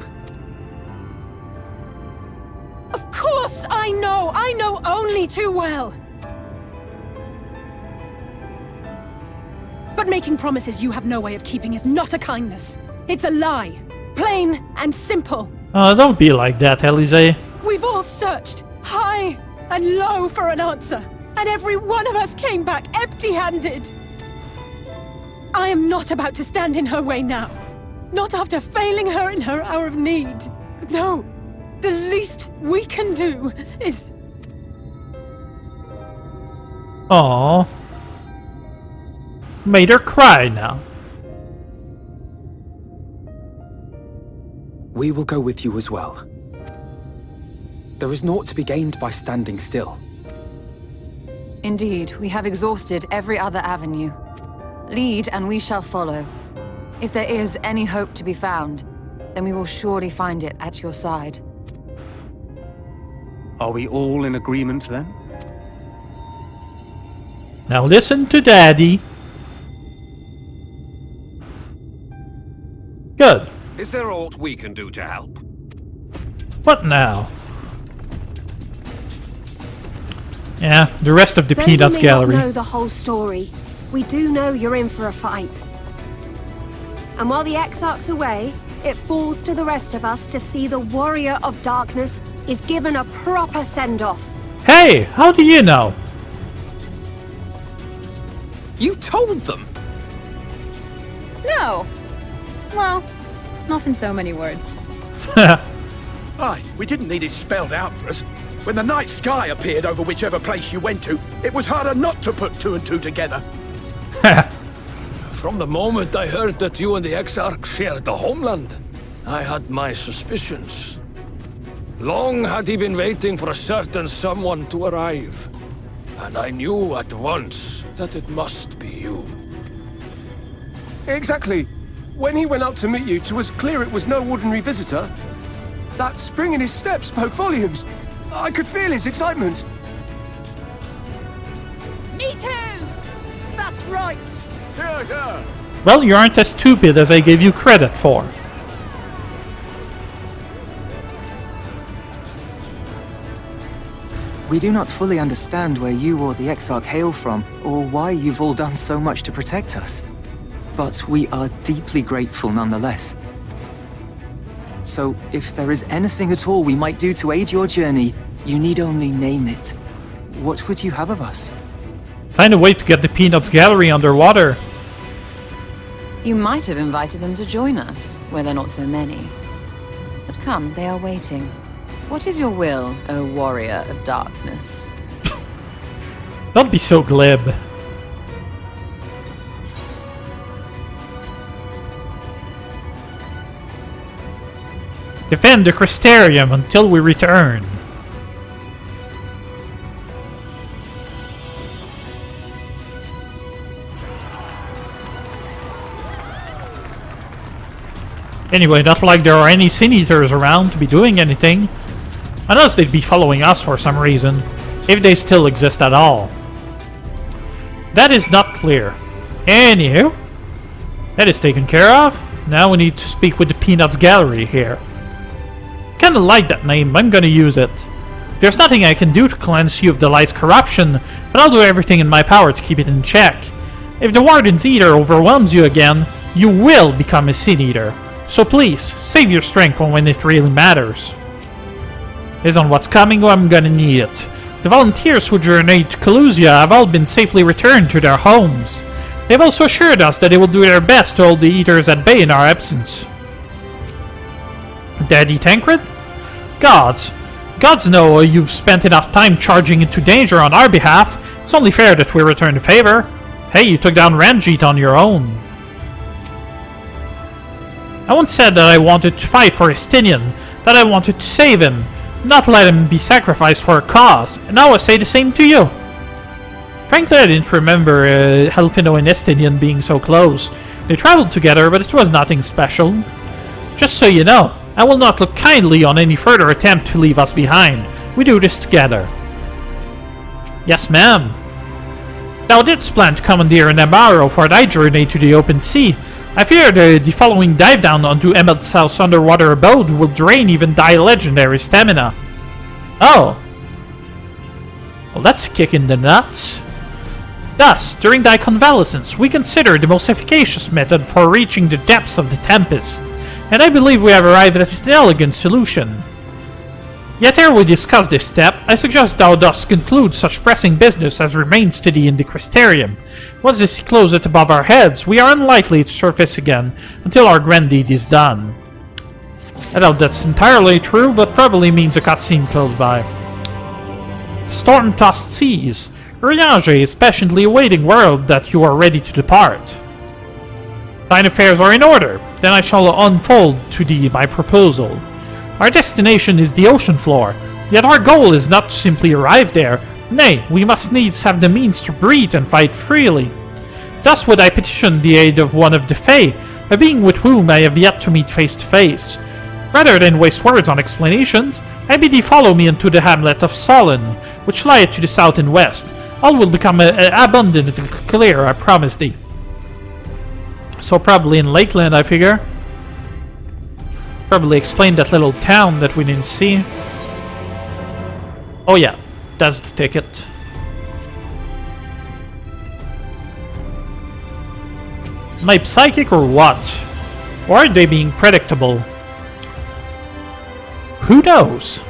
Of course I know! I know only too well! But making promises you have no way of keeping is not a kindness. It's a lie. Plain and simple. Don't be like that, Alize. We've all searched high and low for an answer, and every one of us came back empty-handed. I am not about to stand in her way now. Not after failing her in her hour of need. No, the least we can do is... Aww. Made her cry now. We will go with you as well. There is naught to be gained by standing still. Indeed, we have exhausted every other avenue. Lead and we shall follow. If there is any hope to be found, then we will surely find it at your side. Are we all in agreement then? Now listen to Daddy. Good. Is there aught we can do to help? What now? Yeah, the rest of the Peanuts gallery. We may not know the whole story. We do know you're in for a fight. And while the Exarch's away, it falls to the rest of us to see the Warrior of Darkness is given a proper send-off. Hey, how do you know? You told them! No. Well, not in so many words. Aye, we didn't need it spelled out for us. When the night sky appeared over whichever place you went to, it was harder not to put two and two together. From the moment I heard that you and the Exarch shared the homeland, I had my suspicions. Long had he been waiting for a certain someone to arrive, and I knew at once that it must be you. Exactly. When he went up to meet you, 'twas clear it was no ordinary visitor. That spring in his step spoke volumes. I could feel his excitement. Me too! That's right! Yeah. Well, you aren't as stupid as I gave you credit for. We do not fully understand where you or the Exarch hail from, or why you've all done so much to protect us. But we are deeply grateful nonetheless. So, if there is anything at all we might do to aid your journey, you need only name it. What would you have of us? Find a way to get the Peanuts gallery underwater. You might have invited them to join us, where they're not so many. But come, they are waiting. What is your will, O Warrior of Darkness? Don't be so glib. Defend the Crystarium until we return. Anyway, not like there are any Sin Eaters around to be doing anything. Unless they'd be following us for some reason. If they still exist at all. That is not clear. Anywho, that is taken care of. Now we need to speak with the Peanuts Gallery here. Kinda like that name, but I'm gonna use it. There's nothing I can do to cleanse you of the light's corruption, but I'll do everything in my power to keep it in check. If the Warden's Eater overwhelms you again, you will become a Sin Eater. So please, save your strength for when it really matters. Based on what's coming, I'm gonna need it. The volunteers who journeyed to Calusia have all been safely returned to their homes. They've also assured us that they will do their best to hold the Eaters at bay in our absence. Daddy Tancred? Gods know you've spent enough time charging into danger on our behalf. It's only fair that we return the favor. Hey, you took down Ranjit on your own. I once said that I wanted to fight for Estinian, that I wanted to save him, not let him be sacrificed for a cause, and now I say the same to you. Frankly, I didn't remember Helfino and Estinian being so close. They traveled together, but it was nothing special. Just so you know, I will not look kindly on any further attempt to leave us behind. We do this together. Yes, ma'am. Thou didst plan to commandeer an Amaro for thy journey to the open sea. I fear the following dive down onto Emet-Selch's underwater abode will drain even thy legendary stamina. Oh. Well, that's a kick in the nuts. Thus, during thy convalescence, we consider the most efficacious method for reaching the depths of the Tempest, and I believe we have arrived at an elegant solution. Yet ere we discuss this step, I suggest thou dost conclude such pressing business as remains to thee in the Crystarium. Once this sea closeth above our heads, we are unlikely to surface again until our grand deed is done. I doubt that's entirely true, but probably means a cutscene close by. Storm-tossed seas. Urianger is patiently awaiting word that you are ready to depart. Thine affairs are in order, then I shall unfold to thee my proposal. Our destination is the ocean floor, yet our goal is not to simply arrive there. Nay, we must needs have the means to breathe and fight freely. Thus would I petition the aid of one of the Fae, a being with whom I have yet to meet face to face. Rather than waste words on explanations, I bid thee follow me into the hamlet of Solon, which lieth to the south and west. All will become abundantly clear, I promise thee. So probably in Lakeland, I figure. Probably explain that little town that we didn't see. Oh yeah, that's the ticket. Am I psychic or what? Or are they being predictable? Who knows?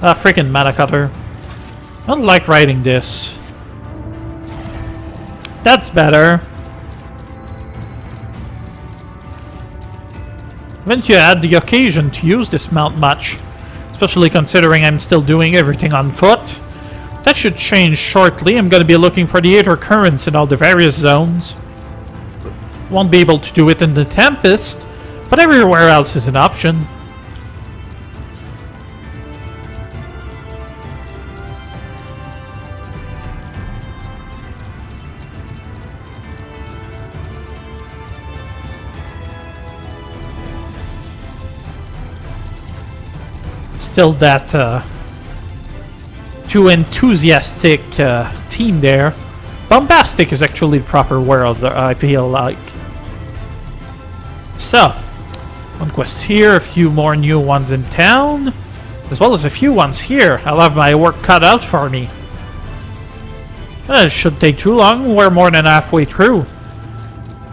Ah, freaking mana cutter. I don't like writing this. That's better. Haven't you had the occasion to use this mount much? Especially considering I'm still doing everything on foot. That should change shortly. I'm gonna be looking for the Aether Currents in all the various zones. Won't be able to do it in the Tempest, but everywhere else is an option. Still that too enthusiastic team there. Bombastic is actually the proper word, I feel like. So, one quest here, a few more new ones in town, as well as a few ones here. I'll have my work cut out for me. It shouldn't take too long, we're more than halfway through.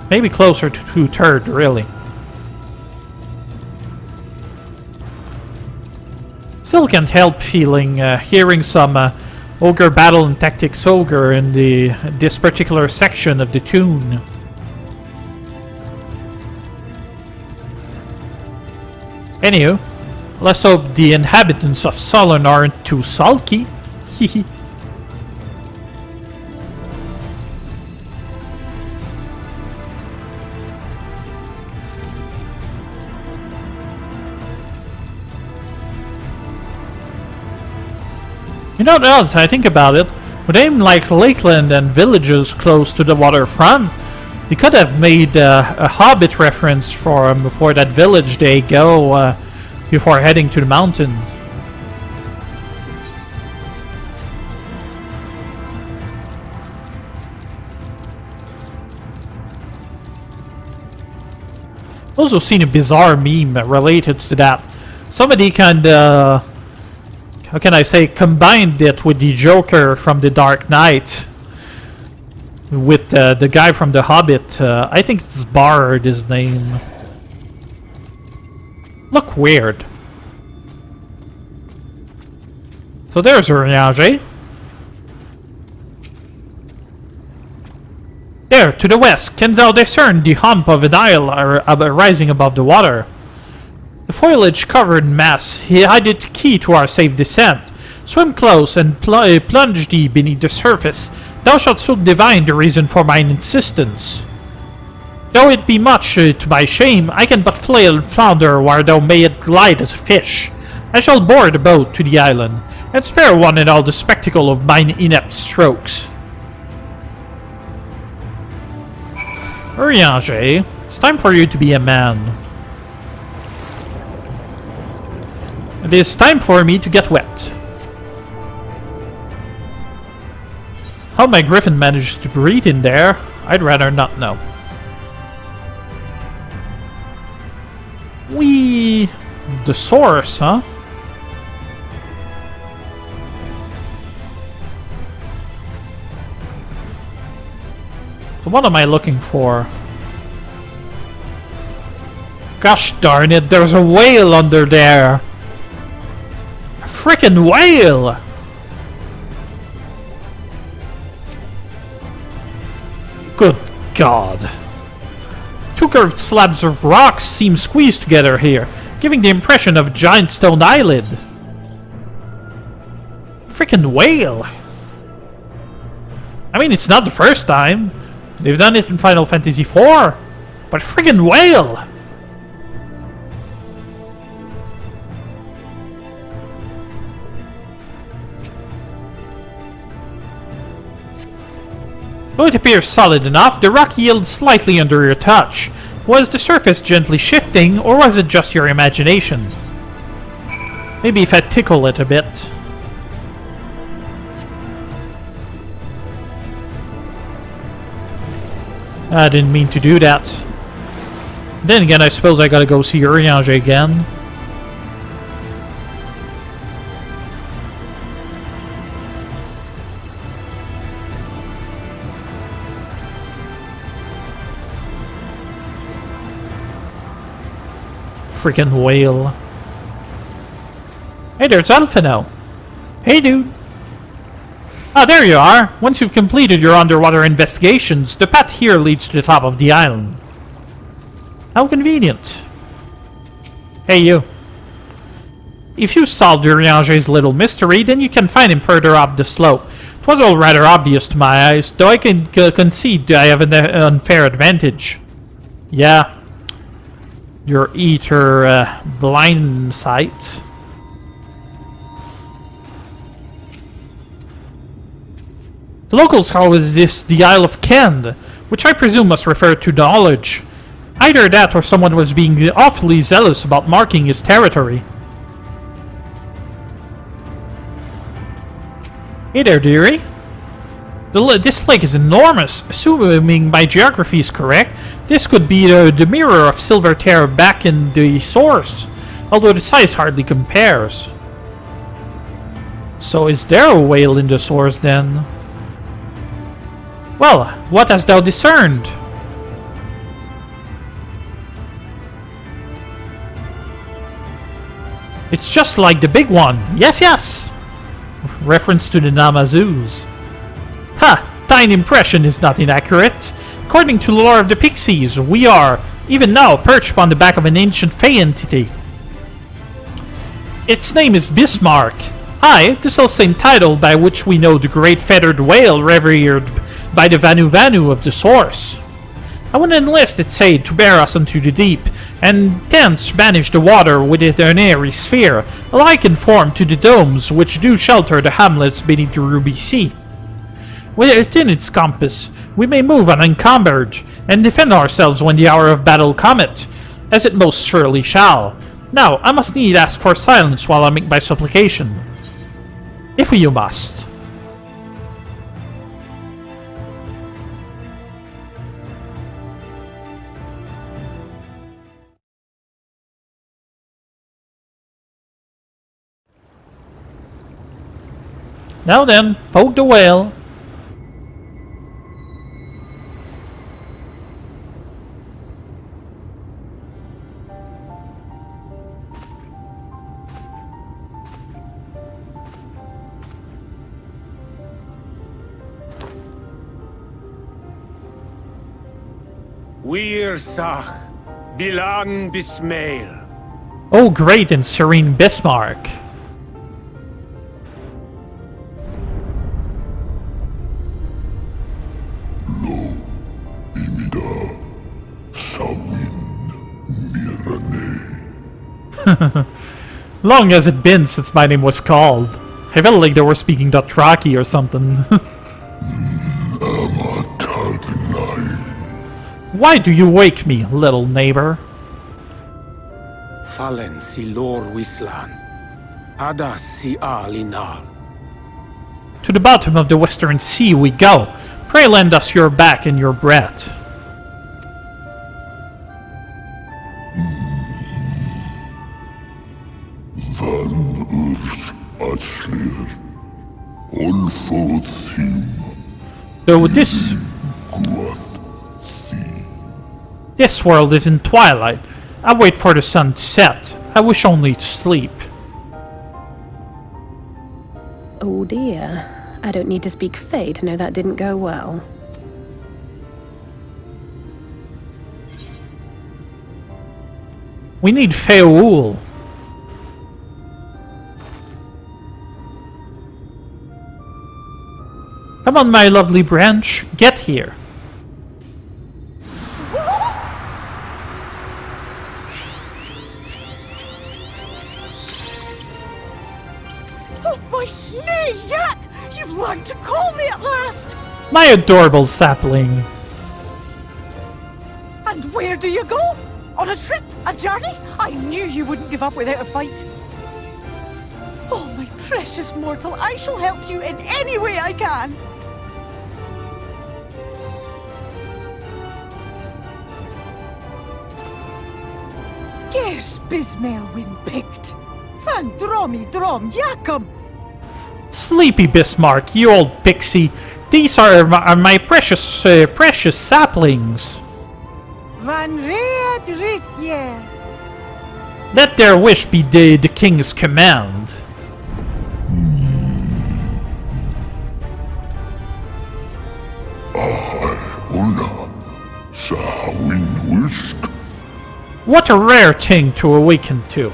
Maybe closer to 2/3, really. Still can't help hearing some Ogre Battle and Tactics Ogre in this particular section of the tune. Anywho, let's hope the inhabitants of Solon aren't too sulky. Hehe. You know, now that I think about it, with aim like Lakeland and villages close to the waterfront, you could have made a Hobbit reference for that village they go before heading to the mountain. Also seen a bizarre meme related to that. Somebody kinda, how can I say, combined it with the Joker from The Dark Knight. With the guy from The Hobbit. I think it's Bard, his name. Look weird. So there's Urianger. There, to the west, canst thou discern the hump of an isle rising above the water? The foliage-covered mass hideth the key to our safe descent. Swim close and plunge thee beneath the surface. Thou shalt soon divine the reason for mine insistence. Though it be much to my shame, I can but flail and flounder where thou mayest glide as a fish. I shall board the boat to the island, and spare one and all the spectacle of mine inept strokes. Urianger, it's time for you to be a man. It is time for me to get wet. How my griffin managed to breathe in there, I'd rather not know. The source, huh? So what am I looking for? Gosh darn it, there's a whale under there! A frickin' whale! Good God. Two curved slabs of rocks seem squeezed together here, giving the impression of a giant stone eyelid. Frickin' whale! I mean, it's not the first time. They've done it in Final Fantasy IV. But frickin' whale! Though it appears solid enough, the rock yields slightly under your touch. Was the surface gently shifting, or was it just your imagination? Maybe if I tickle it a bit. I didn't mean to do that. Then again, I suppose I gotta go see Uriange again. Freaking whale. Hey, there's Alphino. Hey, dude. Ah, there you are. Once you've completed your underwater investigations, the path here leads to the top of the island. How convenient. Hey, you. If you solved Uriange's little mystery, then you can find him further up the slope. It was all rather obvious to my eyes, though I can concede I have an unfair advantage. Yeah. Your Eater blind sight. The locals call this the Isle of Kend, which I presume must refer to knowledge. Either that or someone was being awfully zealous about marking his territory. Hey there, dearie. This lake is enormous. Assuming my geography is correct, this could be the mirror of Silverterre back in the source, although the size hardly compares. So is there a whale in the source then? Well, what hast thou discerned? It's just like the big one. Yes, yes! Reference to the Namazus. Ha! Thine impression is not inaccurate. According to the lore of the Pixies, we are, even now, perched upon the back of an ancient Fey entity. Its name is Bismarck. Aye, the self-same title by which we know the great feathered whale revered by the Vanu Vanu of the source. I would enlist its aid to bear us into the deep, and thence banish the water with an airy sphere, alike in form to the domes which do shelter the hamlets beneath the Ruby Sea. Within its compass, we may move unencumbered, and defend ourselves when the hour of battle cometh, as it most surely shall. Now, I must need ask for silence while I make my supplication. If you must. Now then, poke the whale. Wir Sach, Bilan Bismail. Oh, great and serene Bismarck. Long has it been since my name was called. I felt like they were speaking Dothraki or something. Why do you wake me, little neighbor? Fallen si lor wislan. Adas si alinal. To the bottom of the Western Sea we go. Pray lend us your back and your breath. Though this world is in twilight. I wait for the sun to set. I wish only to sleep. Oh dear. I don't need to speak Fey to know that didn't go well. We need Feoul. Come on, my lovely branch. Get here. Oh, my snake yak! You've learned to call me at last! My adorable sapling. And where do you go? On a trip? A journey? I knew you wouldn't give up without a fight. Oh, my precious mortal, I shall help you in any way I can. Gers Bismael win picked. Van dromi drom Jacob. Sleepy Bismarck, you old pixie. These are my precious, precious saplings. Van Reed Rithye. Let their wish be the king's command. What a rare thing to awaken to.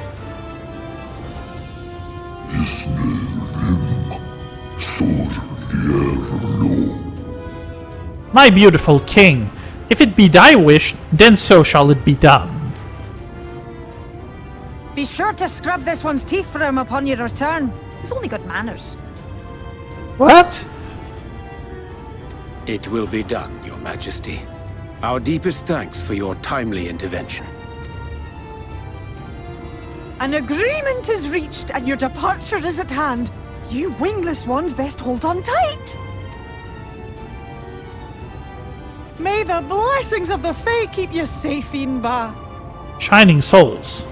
My beautiful king, if it be thy wish, then so shall it be done. Be sure to scrub this one's teeth for him upon your return. He's only got manners. What? It will be done, Your Majesty. Our deepest thanks for your timely intervention. An agreement is reached and your departure is at hand. You wingless ones best hold on tight. May the blessings of the Fae keep you safe, Inba. Shining souls.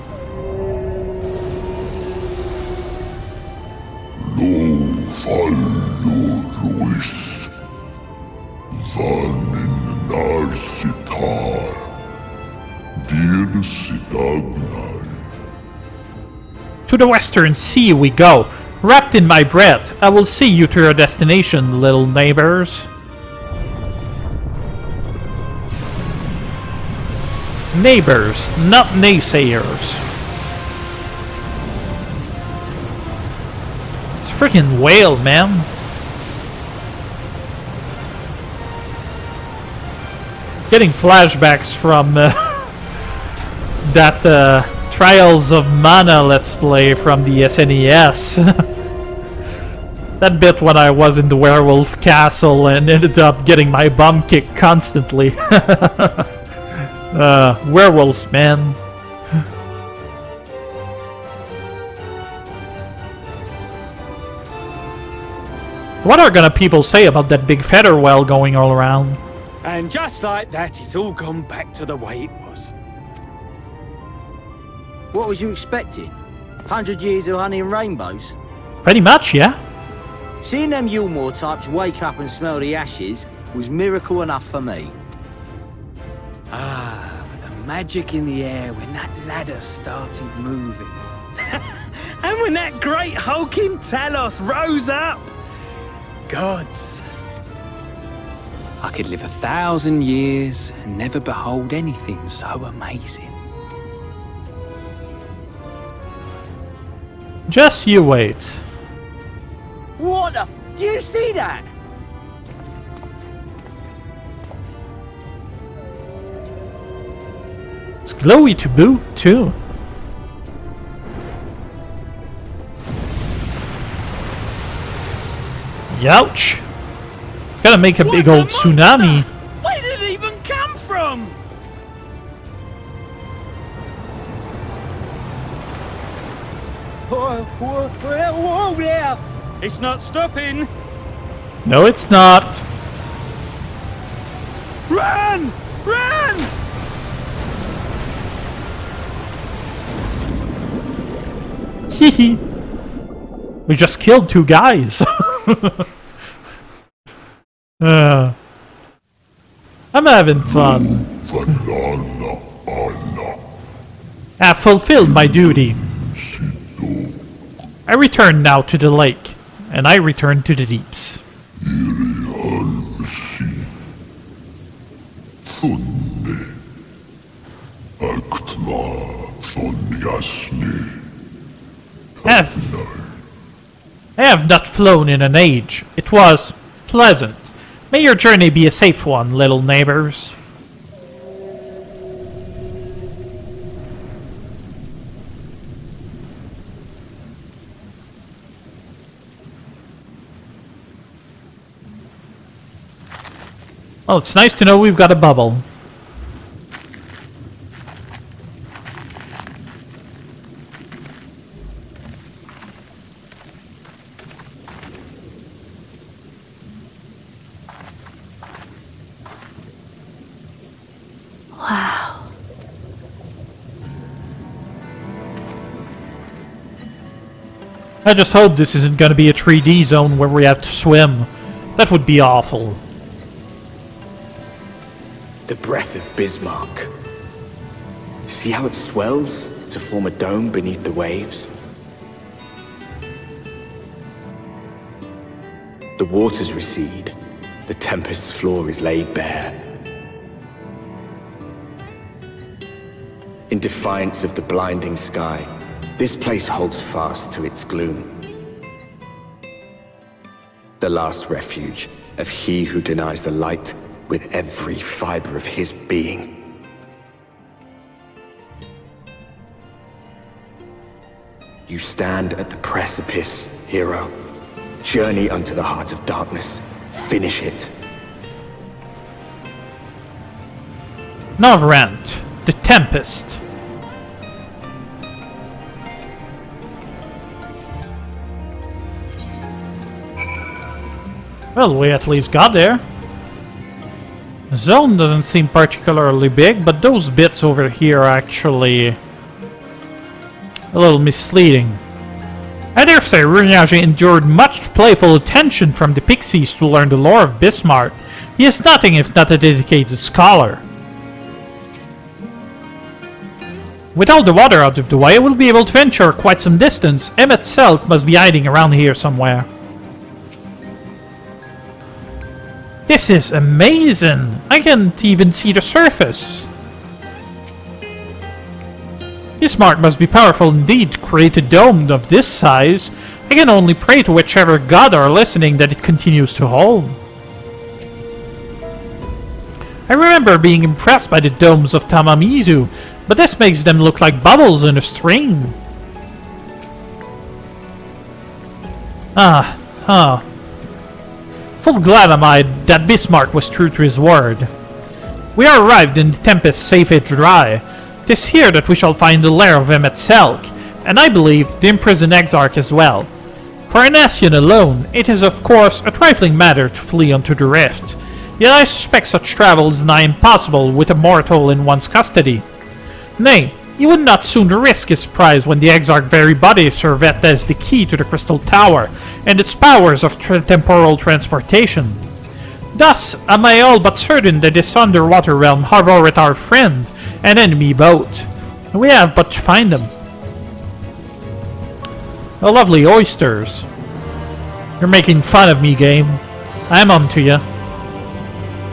To the Western Sea we go. Wrapped in my bread, I will see you to your destination, little neighbors. Neighbors, not naysayers. It's freaking whale, man. Getting flashbacks from that Trials of Mana Let's Play from the SNES. That bit when I was in the werewolf castle and ended up getting my bum kicked constantly. Werewolves, man. What are gonna people say about that big feather well going all around? And just like that, it's all gone back to the way it was. What was you expecting? 100 years of honey and rainbows? Pretty much, yeah. Seeing them Yulmore types wake up and smell the ashes was miracle enough for me. Ah, but the magic in the air when that ladder started moving. And when that great hulking Talos rose up. Gods. I could live 1,000 years and never behold anything so amazing. Just you wait. What the? Do you see that? It's glowy to boot, too. Youch! It's gonna make a big old tsunami. Where did it even come from? Whoa there! It's not stopping. No, it's not. Run! Run! Hehe. We just killed 2 guys. I'm having fun. I've fulfilled my duty. I return now to the lake, and I return to the deeps. I have not flown in an age. It was pleasant. May your journey be a safe one, little neighbors. Well, it's nice to know we've got a bubble. Wow. I just hope this isn't going to be a 3D zone where we have to swim. That would be awful. The breath of Bismarck. See how it swells to form a dome beneath the waves? The waters recede. The Tempest's floor is laid bare. In defiance of the blinding sky, this place holds fast to its gloom. The last refuge of he who denies the light with every fiber of his being. You stand at the precipice, hero. Journey unto the heart of darkness. Finish it. Novrant, the Tempest. Well, we at least got there. The zone doesn't seem particularly big, but those bits over here are actually a little misleading. I dare say Runage endured much playful attention from the pixies to learn the lore of Bismarck. He is nothing if not a dedicated scholar. With all the water out of the way, we'll be able to venture quite some distance. Emet-Selch must be hiding around here somewhere. This is amazing! I can't even see the surface! Bismarck must be powerful indeed to create a dome of this size. I can only pray to whichever god are listening that it continues to hold. I remember being impressed by the domes of Tamamizu, but this makes them look like bubbles in a stream. Full glad am I that Bismarck was true to his word. We are arrived in the Tempest safe and dry. 'Tis here that we shall find the lair of Emet-Selch, and I believe the imprisoned Exarch as well. For an Ascian alone, it is of course a trifling matter to flee unto the rift, yet I suspect such travel is nigh impossible with a mortal in one's custody. Nay, he would not soon risk his prize when the Exarch very body serveth as the key to the Crystal Tower, and its powers of temporal transportation. Thus am I all but certain that this underwater realm harboureth our friend, an enemy boat. We have but to find them. Oh, lovely oysters. You're making fun of me, game. I'm on to you.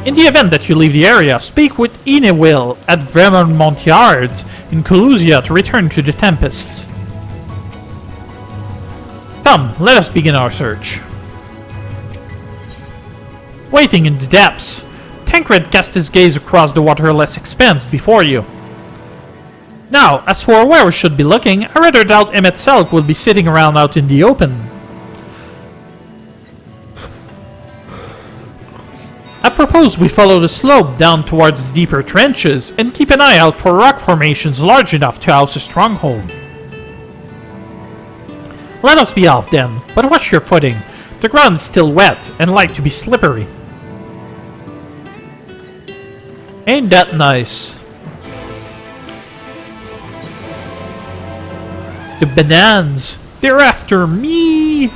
In the event that you leave the area, speak with Inewil at Vermont Yard in Colusia to return to the Tempest. Come, let us begin our search. Waiting in the depths, Tancred cast his gaze across the waterless expanse before you. Now, as for where we should be looking, I rather doubt Emet-Selch will be sitting around out in the open. I propose we follow the slope down towards the deeper trenches and keep an eye out for rock formations large enough to house a stronghold. Let us be off then, but watch your footing. The ground is still wet and like to be slippery. Ain't that nice? The bananas, they're after me!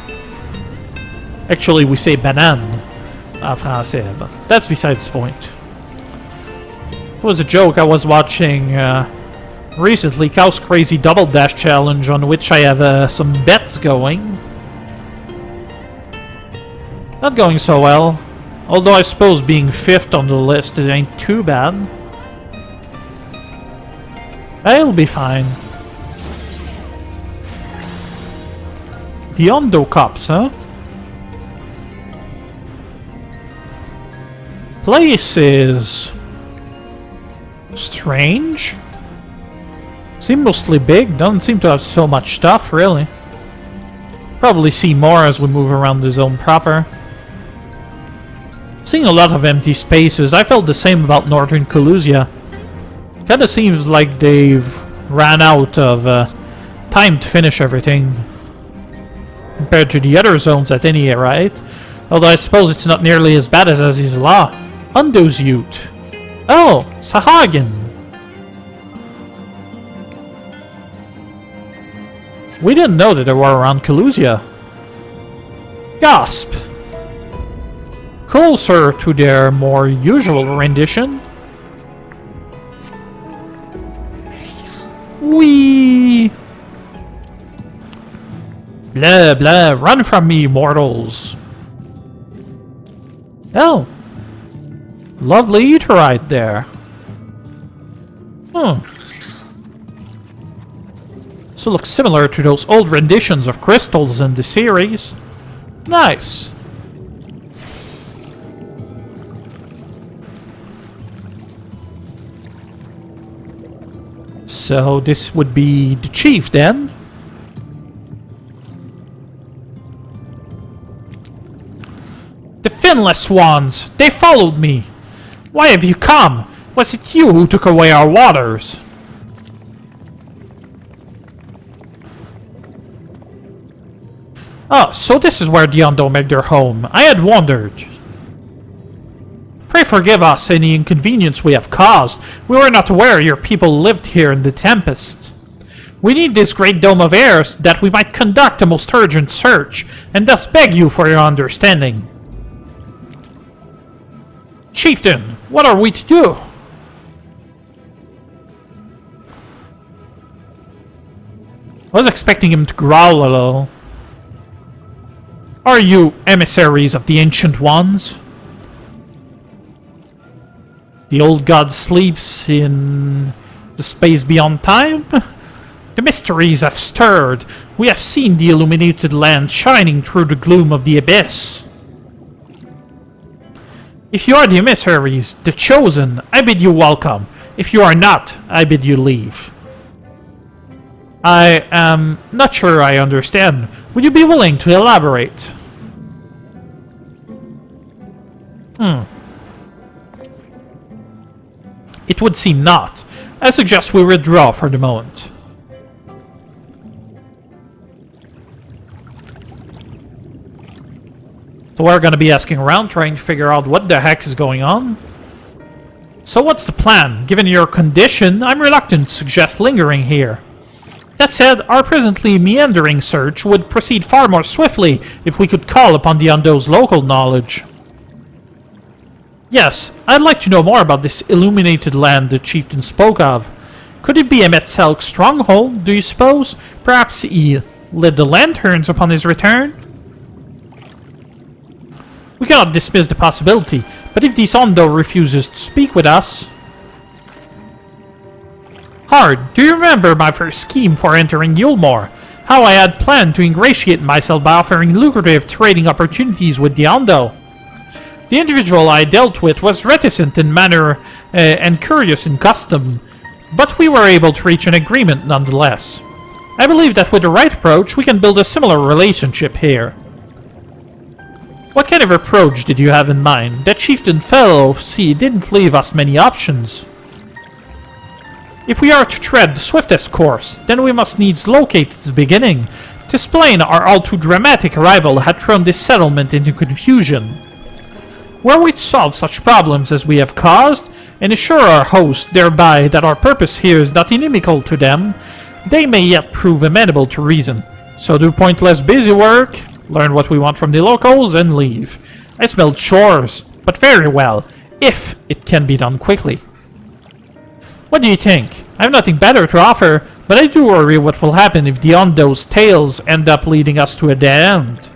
Actually, we say banane en français, but that's besides the point. It was a joke. I was watching recently Cow's Crazy Double Dash Challenge, on which I have some bets going. Not going so well. Although I suppose being 5th on the list ain't too bad. I'll be fine. The Ondo Cops, huh? Place is strange. Seem mostly big, doesn't seem to have so much stuff, really. Probably see more as we move around the zone proper. Seeing a lot of empty spaces, I felt the same about Northern Kalusia. Kinda seems like they've ran out of time to finish everything. Compared to the other zones at any rate, right? Although I suppose it's not nearly as bad as Aziz's Law. Undo's Ute. Oh, Sahagin. We didn't know that they were around Kalusia. Gasp. Closer to their more usual rendition. Wee. Blah blah, run from me, mortals. Oh. Lovely eater right there. So looks similar to those old renditions of crystals in the series. Nice. So this would be the chief then. The finless ones! They followed me! Why have you come? Was it you who took away our waters? Oh, so this is where the Undo make their home. I had wondered. Pray forgive us any inconvenience we have caused. We were not aware your people lived here in the Tempest. We need this great dome of air that we might conduct a most urgent search, and thus beg you for your understanding. Chieftain, what are we to do? I was expecting him to growl a little. Are you emissaries of the Ancient Ones? The old god sleeps in the space beyond time? The mysteries have stirred. We have seen the illuminated land shining through the gloom of the abyss. If you are the emissaries, the chosen, I bid you welcome. If you are not, I bid you leave. I am not sure I understand. Would you be willing to elaborate? It would seem not. I suggest we withdraw for the moment. So we're going to be asking around, trying to figure out what the heck is going on. So what's the plan? Given your condition, I'm reluctant to suggest lingering here. That said, our presently meandering search would proceed far more swiftly if we could call upon the Undo's local knowledge. Yes, I'd like to know more about this illuminated land the chieftain spoke of. Could it be Emet-Selch's stronghold, do you suppose? Perhaps he lit the lanterns upon his return? We cannot dismiss the possibility, but if this Undo refuses to speak with us... Hard, do you remember my first scheme for entering Yulmore? How I had planned to ingratiate myself by offering lucrative trading opportunities with the Undo? The individual I dealt with was reticent in manner and curious in custom, but we were able to reach an agreement nonetheless. I believe that with the right approach, we can build a similar relationship here. What kind of approach did you have in mind? That chieftain fellow, see, didn't leave us many options. If we are to tread the swiftest course, then we must needs locate its beginning. To explain, our all too dramatic arrival had thrown this settlement into confusion. Were we to solve such problems as we have caused, and assure our host thereby that our purpose here is not inimical to them, they may yet prove amenable to reason. So do pointless busy work, learn what we want from the locals, and leave. I smell chores, but very well, if it can be done quickly. What do you think? I have nothing better to offer, but I do worry what will happen if the Undo's tales end up leading us to a dead end.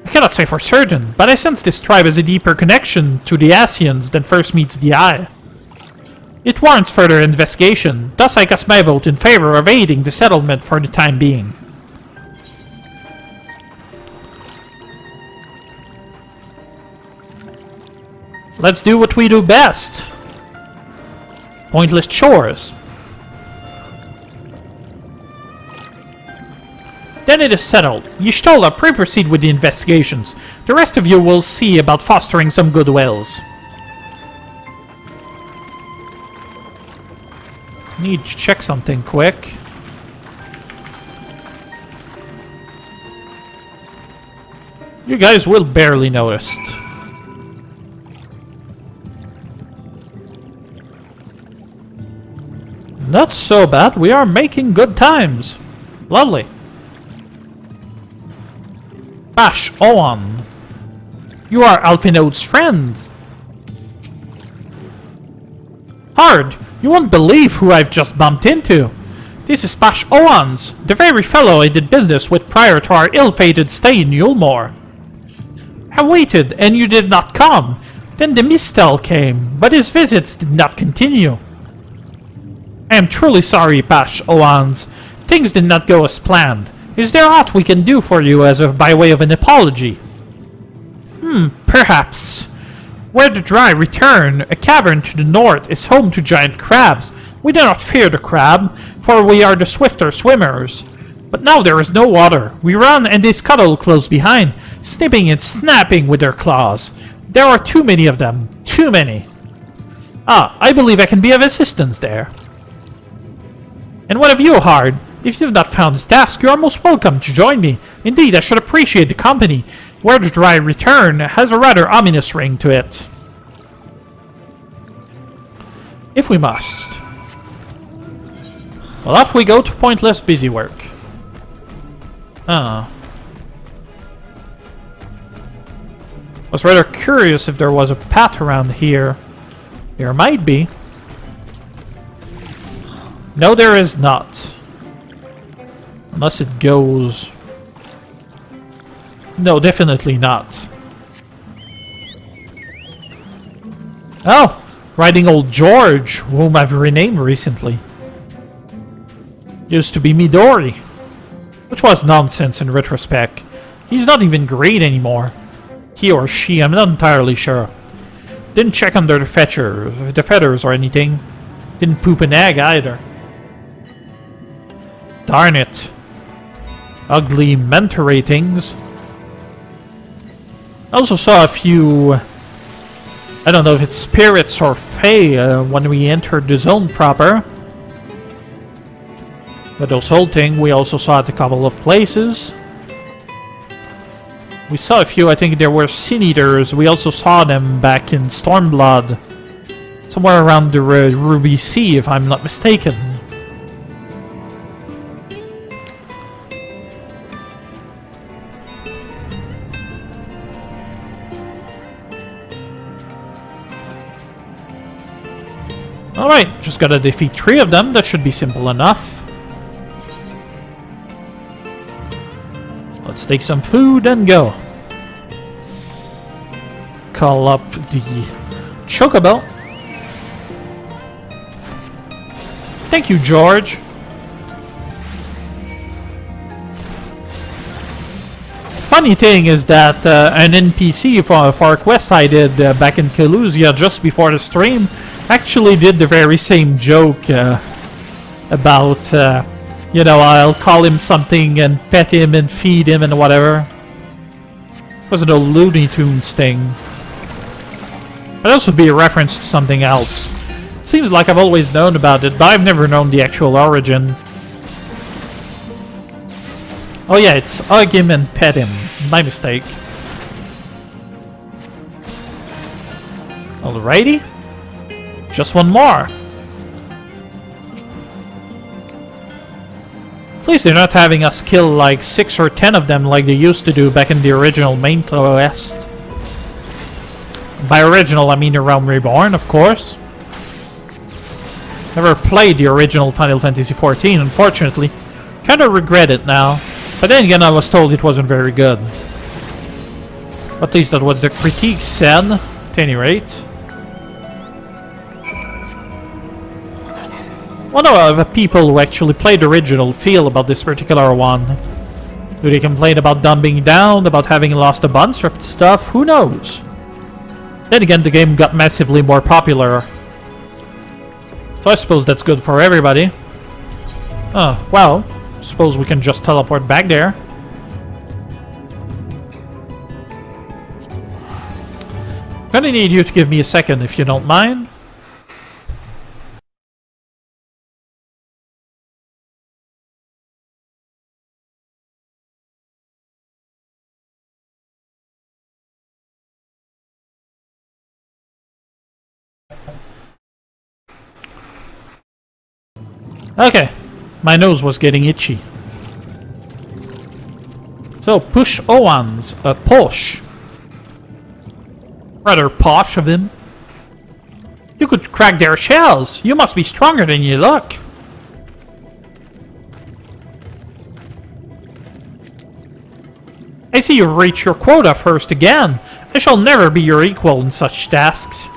I cannot say for certain, but I sense this tribe has a deeper connection to the Asians than first meets the eye. It warrants further investigation, thus I cast my vote in favor of aiding the settlement for the time being. Let's do what we do best. Pointless chores. Then it is settled. Y'shtola, proceed with the investigations. The rest of you will see about fostering some goodwills. Need to check something quick. You guys will barely notice. Not so bad. We are making good times. Lovely. Bash Owen. You are Alphinaud's friend. Hard. You won't believe who I've just bumped into. This is Bash Owens, the very fellow I did business with prior to our ill-fated stay in Yulmore. I waited, and you did not come. Then the Mistel came, but his visits did not continue. I am truly sorry, Bash Owens. Things did not go as planned. Is there aught we can do for you as of by way of an apology? Perhaps. Where the dry return, a cavern to the north is home to giant crabs. We do not fear the crab, for we are the swifter swimmers. But now there is no water. We run and they scuttle close behind, snipping and snapping with their claws. There are too many of them. Too many. Ah, I believe I can be of assistance there. And what of you, Hard? If you have not found the task, you are most welcome to join me. Indeed, I should appreciate the company. Where the dry return has a rather ominous ring to it. If we must. Well, off we go to pointless busy work. I was rather curious if there was a path around here. There might be. No, there is not. Unless it goes... No, definitely not. Oh! Riding old George, whom I've renamed recently. Used to be Midori. Which was nonsense in retrospect. He's not even great anymore. He or she, I'm not entirely sure. Didn't check under the feathers or anything. Didn't poop an egg either. Darn it. Ugly mentor ratings. I also saw a few... I don't know if it's spirits or fae when we entered the zone proper. But those whole thing we also saw at a couple of places. We saw a few, I think there were Sin Eaters. We also saw them back in Stormblood. Somewhere around the Ruby Sea, if I'm not mistaken. Alright, just gotta defeat 3 of them. That should be simple enough. Let's take some food and go. Call up the Chocobo. Thank you, George. Funny thing is that an NPC for a quest I did back in Kalusia just before the stream actually did the very same joke about, you know, I'll call him something and pet him and feed him and whatever. It wasn't a Looney Tunes thing. But also be a reference to something else. Seems like I've always known about it, but I've never known the actual origin. Oh yeah, it's hug him and pet him. My mistake. Alrighty. Just one more. At least they're not having us kill like 6 or 10 of them like they used to do back in the original main quest. By original, I mean The Realm Reborn, of course. Never played the original Final Fantasy XIV, unfortunately. Kinda regret it now. But then again, I was told it wasn't very good. At least that was the critique said, at any rate. Wonder how the people who actually played the original feel about this particular one. Do they complain about dumbing down, about having lost a bunch of stuff? Who knows? Then again, the game got massively more popular. So I suppose that's good for everybody. Oh, well, suppose we can just teleport back there. Gonna need you to give me a second if you don't mind. Okay, my nose was getting itchy. So, push Owan's, posh. Rather posh of him. You could crack their shells. You must be stronger than you look. I see you've reached your quota first again. I shall never be your equal in such tasks.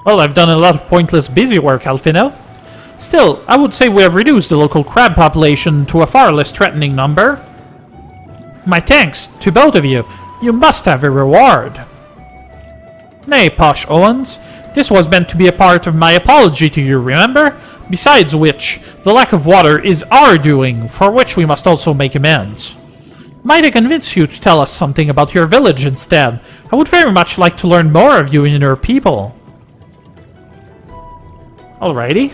Well, I've done a lot of pointless busy work, Alfino. Still, I would say we have reduced the local crab population to a far less threatening number. My thanks to both of you. You must have a reward. Nay, Posh Owens. This was meant to be a part of my apology to you, remember? Besides which, the lack of water is our doing, for which we must also make amends. Might I convince you to tell us something about your village instead? I would very much like to learn more of you and your people. Alrighty.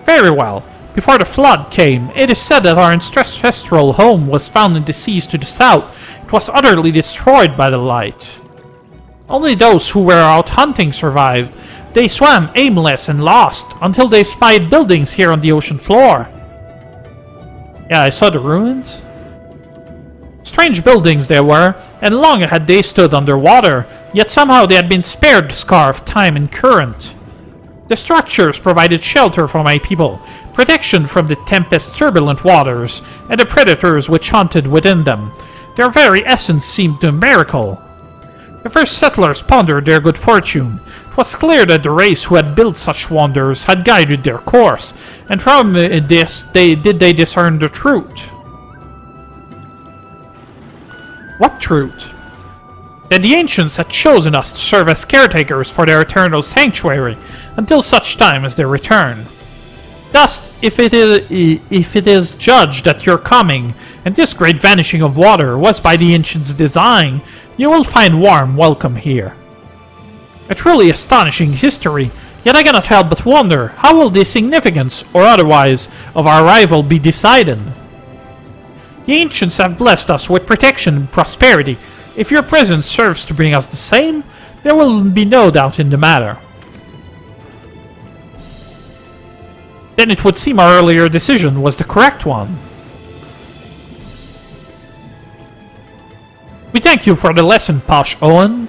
Very well. Before the flood came, it is said that our ancestral home was found in the seas to the south. It was utterly destroyed by the light. Only those who were out hunting survived. They swam aimless and lost, until they spied buildings here on the ocean floor. Yeah, I saw the ruins. Strange buildings they were, and long had they stood underwater, yet somehow they had been spared the scar of time and current. The structures provided shelter for my people, protection from the Tempest's turbulent waters, and the predators which hunted within them. Their very essence seemed a miracle. The first settlers pondered their good fortune. It was clear that the race who had built such wonders had guided their course, and from this they discern the truth. What truth? That the ancients had chosen us to serve as caretakers for their eternal sanctuary, until such time as they return. Thus, if it is judged that your coming, and this great vanishing of water, was by the ancients' design, you will find warm welcome here. A truly astonishing history, yet I cannot help but wonder, how will the significance, or otherwise, of our arrival be decided? The ancients have blessed us with protection and prosperity. If your presence serves to bring us the same, there will be no doubt in the matter. Then it would seem our earlier decision was the correct one. We thank you for the lesson, Posh Owen,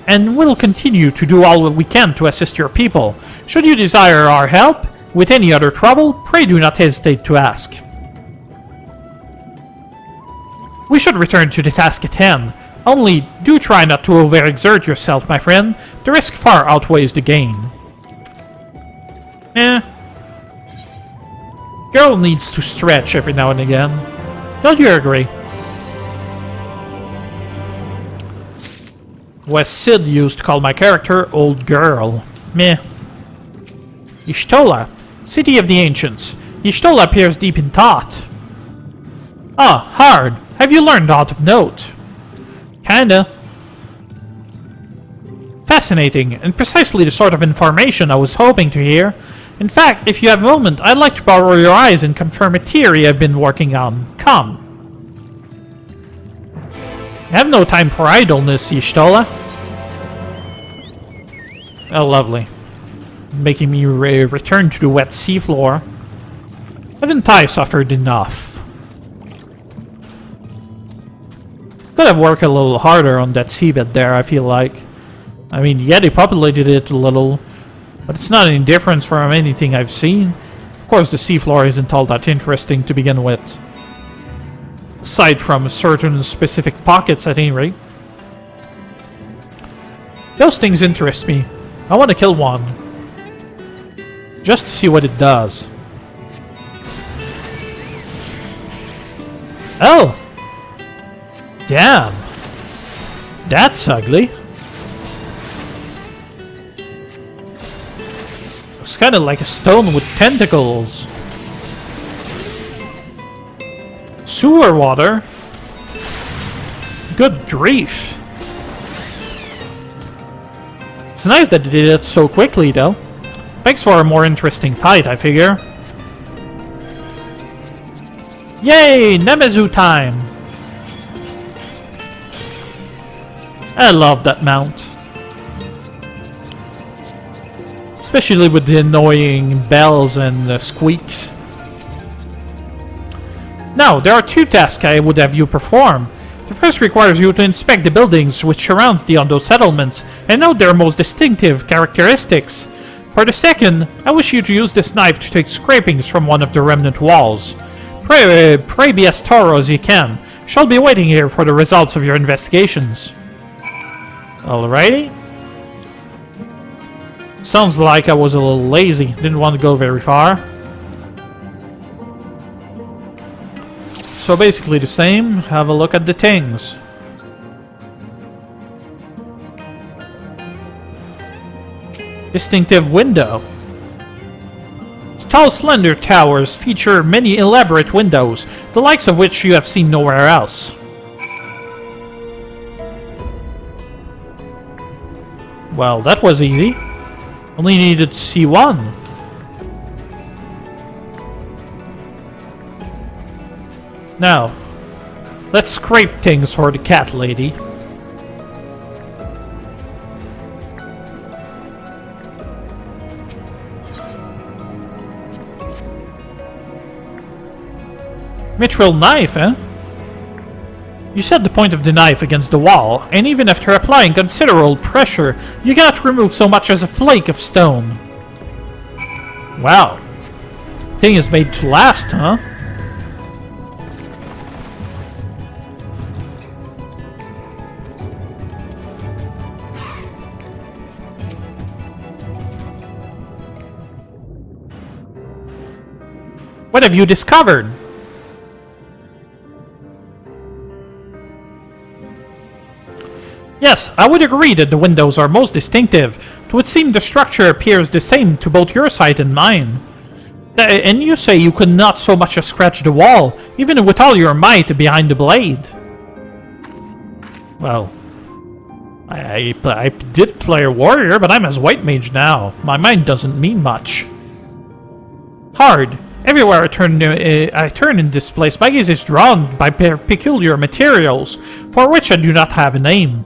and will continue to do all we can to assist your people. Should you desire our help with any other trouble, pray do not hesitate to ask. We should return to the task at hand. Only, do try not to overexert yourself, my friend. The risk far outweighs the gain. Girl needs to stretch every now and again. Don't you agree? Wes Sid used to call my character Old Girl. Meh. Y'shtola, City of the Ancients. Y'shtola appears deep in thought. Ah, hard. Have you learned aught of note? Kinda. Fascinating, and precisely the sort of information I was hoping to hear. In fact, if you have a moment, I'd like to borrow your eyes and confirm a theory I've been working on. Come. I have no time for idleness, Y'shtola. Oh, lovely. Making me return to the wet seafloor. Haven't I suffered enough? Could have worked a little harder on that seabed there, I feel like. I mean, yeah, they populated it a little, but it's not any difference from anything I've seen. Of course, the seafloor isn't all that interesting to begin with. Aside from certain specific pockets, at any rate. Those things interest me. I want to kill one. Just to see what it does. Oh! Damn! That's ugly. It's kind of like a stone with tentacles. Sewer water? Good grief. It's nice that they did it so quickly, though. Makes for a more interesting fight, I figure. Yay! Nemezu time! I love that mount. Especially with the annoying bells and squeaks. Now, there are 2 tasks I would have you perform. The first requires you to inspect the buildings which surround the Ondo settlements and note their most distinctive characteristics. For the second, I wish you to use this knife to take scrapings from one of the remnant walls. Pray be as thorough as you can. Shall be waiting here for the results of your investigations. Alrighty. Sounds like I was a little lazy. Didn't want to go very far. So basically the same. Have a look at the things. Distinctive window. Tall, slender towers feature many elaborate windows, the likes of which you have seen nowhere else. Well, that was easy. Only needed to see one. Now, let's scrape things for the cat lady. Mithril knife, eh? You set the point of the knife against the wall, and even after applying considerable pressure, you cannot remove so much as a flake of stone. Wow. Thing is made to last, huh? What have you discovered? Yes, I would agree that the windows are most distinctive. It would seem the structure appears the same to both your sight and mine. And you say you could not so much as scratch the wall, even with all your might behind the blade. Well, I did play a warrior, but I'm as white mage now. My mind doesn't mean much. Hard. Everywhere I turn in this place, my gaze is drawn by peculiar materials, for which I do not have a name.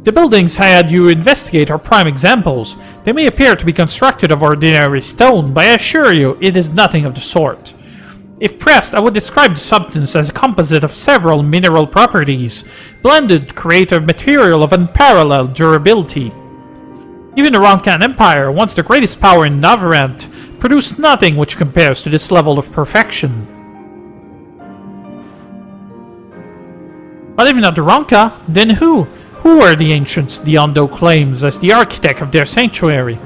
The buildings I had you investigate are prime examples. They may appear to be constructed of ordinary stone, but I assure you, it is nothing of the sort. If pressed, I would describe the substance as a composite of several mineral properties, blended to create a material of unparalleled durability. Even the Ronkan Empire, once the greatest power in Navarrete, produced nothing which compares to this level of perfection. But if not the Ronka, then who? Who were the ancients the Ondo claims as the architect of their sanctuary?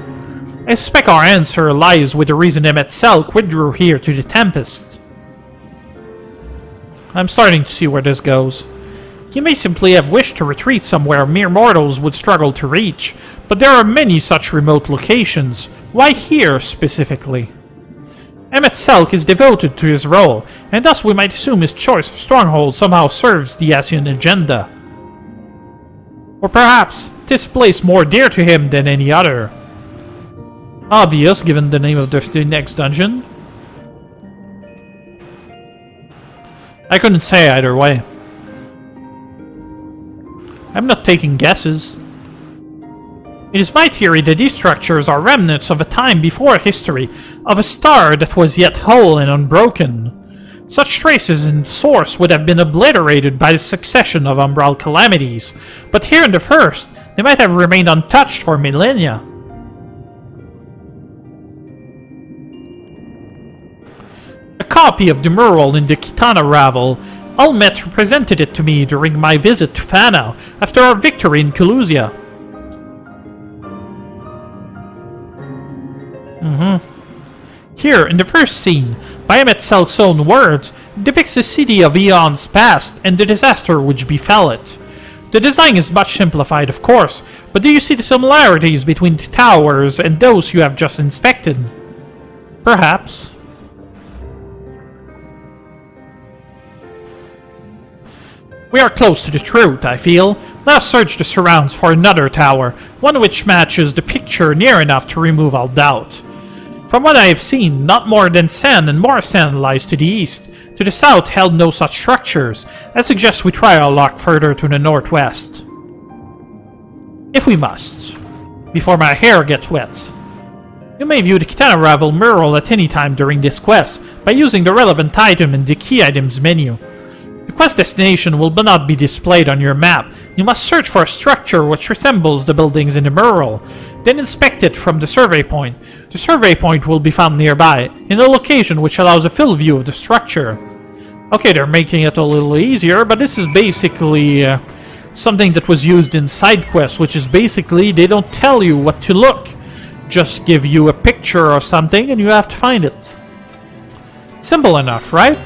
I suspect our answer lies with the reason Emet-Selch withdrew here to the Tempest. I'm starting to see where this goes. He may simply have wished to retreat somewhere mere mortals would struggle to reach, but there are many such remote locations. Why here, specifically? Emet-Selch is devoted to his role, and thus we might assume his choice of stronghold somehow serves the Asian agenda. Or perhaps, this place more dear to him than any other. Obvious, given the name of the next dungeon. I couldn't say either way. I'm not taking guesses. It is my theory that these structures are remnants of a time before history, of a star that was yet whole and unbroken. Such traces in source would have been obliterated by the succession of umbral calamities, but here in the first, they might have remained untouched for millennia. A copy of the mural in the Kitana Ravel, Ulmet presented it to me during my visit to Fana after our victory in Kalusia. Here, in the first scene, by Emet-Selch's own words, depicts a city of eons past and the disaster which befell it. The design is much simplified, of course, but do you see the similarities between the towers and those you have just inspected? Perhaps. We are close to the truth, I feel. Let us search the surrounds for another tower, one which matches the picture near enough to remove all doubt. From what I have seen, not more than sand and more sand lies to the east. To the south held no such structures. I suggest we try our luck further to the northwest. If we must. Before my hair gets wet. You may view the Kitana Ravel mural at any time during this quest by using the relevant item in the key items menu. The quest destination will not be displayed on your map. You must search for a structure which resembles the buildings in the mural, then inspect it from the survey point. The survey point will be found nearby, in a location which allows a full view of the structure. Okay, they're making it a little easier, but this is basically something that was used in side quests, which is basically they don't tell you what to look. Just give you a picture or something and you have to find it. Simple enough, right?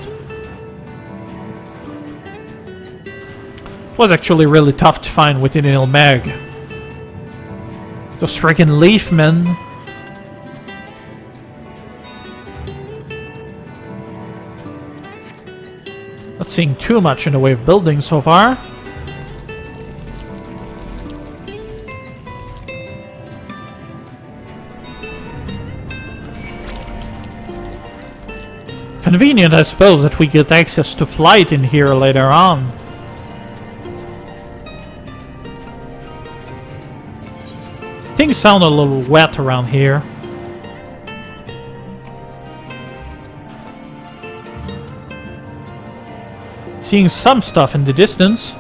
It was actually really tough to find within Ilmeg. Those freaking leaf men. Not seeing too much in the way of buildings so far. Convenient, I suppose, that we get access to flight in here later on. Things sound a little wet around here. Seeing some stuff in the distance.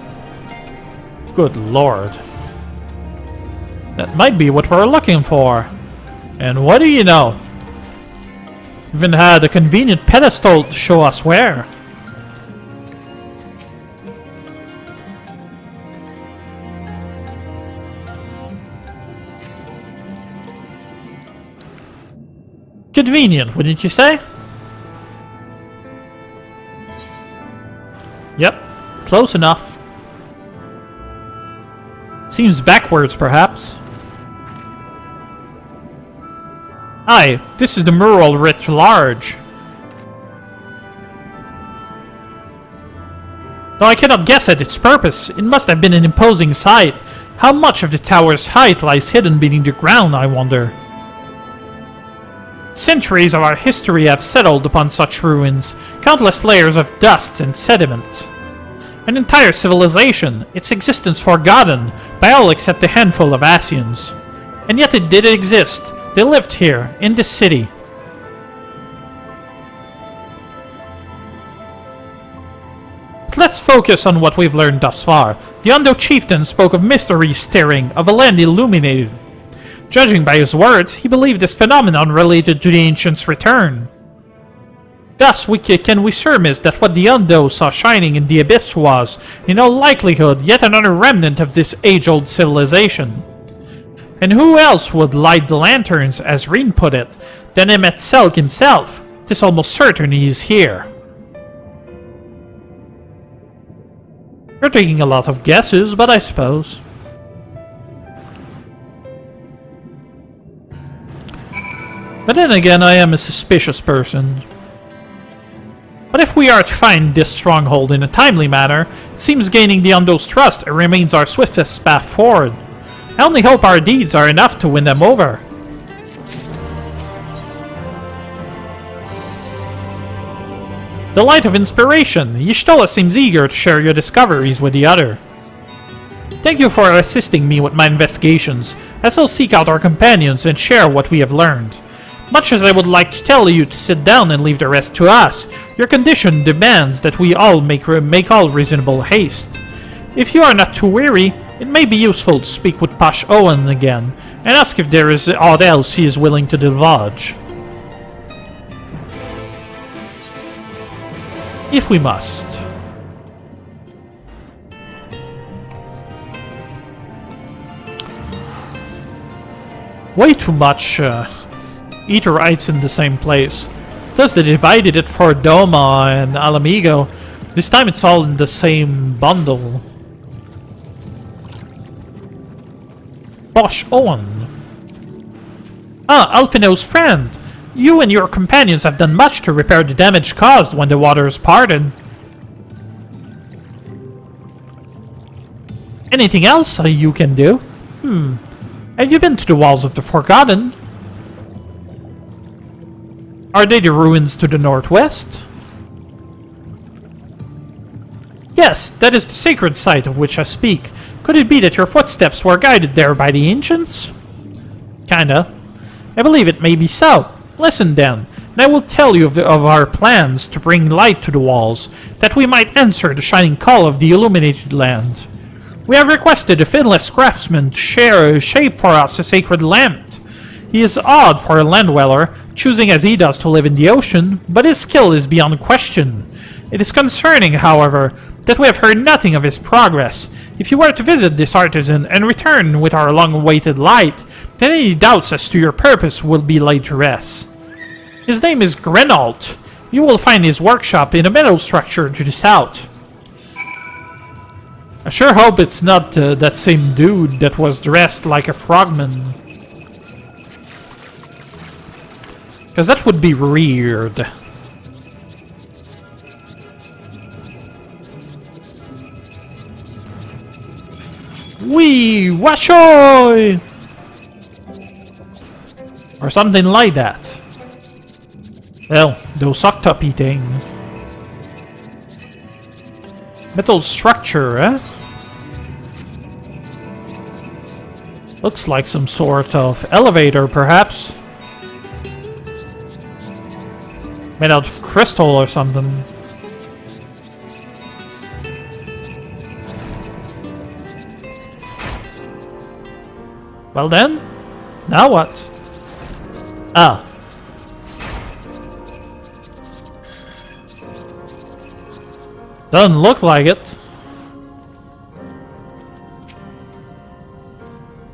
Good lord. That might be what we're looking for. And what do you know? Even had a convenient pedestal to show us where. Convenient, wouldn't you say? Yep, close enough. Seems backwards, perhaps. Aye, this is the mural writ large. Though I cannot guess at its purpose, it must have been an imposing sight. How much of the tower's height lies hidden beneath the ground, I wonder? Centuries of our history have settled upon such ruins, countless layers of dust and sediment. An entire civilization, its existence forgotten by all except a handful of Asians. And yet it did exist. They lived here, in this city. But let's focus on what we've learned thus far. The Undo chieftain spoke of mysteries stirring, of a land illuminated. Judging by his words, he believed this phenomenon related to the ancients' return. Thus, can we surmise that what the Undo saw shining in the abyss was, in all likelihood, yet another remnant of this age-old civilization. And who else would light the lanterns, as Reen put it, than Emet-Selch himself? 'Tis almost certain he is here. You're taking a lot of guesses, but I suppose. But then again, I am a suspicious person. But if we are to find this stronghold in a timely manner, it seems gaining the Undo's trust remains our swiftest path forward. I only hope our deeds are enough to win them over. The Light of Inspiration. Y'shtola seems eager to share your discoveries with the other. Thank you for assisting me with my investigations. I shall seek out our companions and share what we have learned. Much as I would like to tell you to sit down and leave the rest to us, your condition demands that we all make all reasonable haste. If you are not too weary, it may be useful to speak with Pash Owen again, and ask if there is aught else he is willing to divulge. If we must. Way too much Eaterites in the same place. Thus they divided it for Doma and Alamigo. This time it's all in the same bundle. Bosh Owen. Ah, Alfino's friend. You and your companions have done much to repair the damage caused when the waters parted. Anything else you can do? Have you been to the Walls of the Forgotten? Are they the ruins to the northwest? Yes, that is the sacred site of which I speak. Could it be that your footsteps were guided there by the ancients? Kinda. I believe it may be so. Listen then, and I will tell you of our plans to bring light to the walls, that we might answer the shining call of the illuminated land. We have requested a finless craftsman to shape for us a sacred lamp. He is odd for a land dweller, choosing as he does to live in the ocean, but his skill is beyond question. It is concerning, however, that we have heard nothing of his progress. If you were to visit this artisan and return with our long-awaited light, then any doubts as to your purpose will be laid to rest. His name is Grenault. You will find his workshop in a meadow structure to the south. I sure hope it's not that same dude that was dressed like a frogman. Because that would be weird. Wee! Washoy! Or something like that. Well, those sucked up eating. Metal structure, eh? Looks like some sort of elevator, perhaps. Made out of crystal or something. Well then, now what? Ah. Doesn't look like it.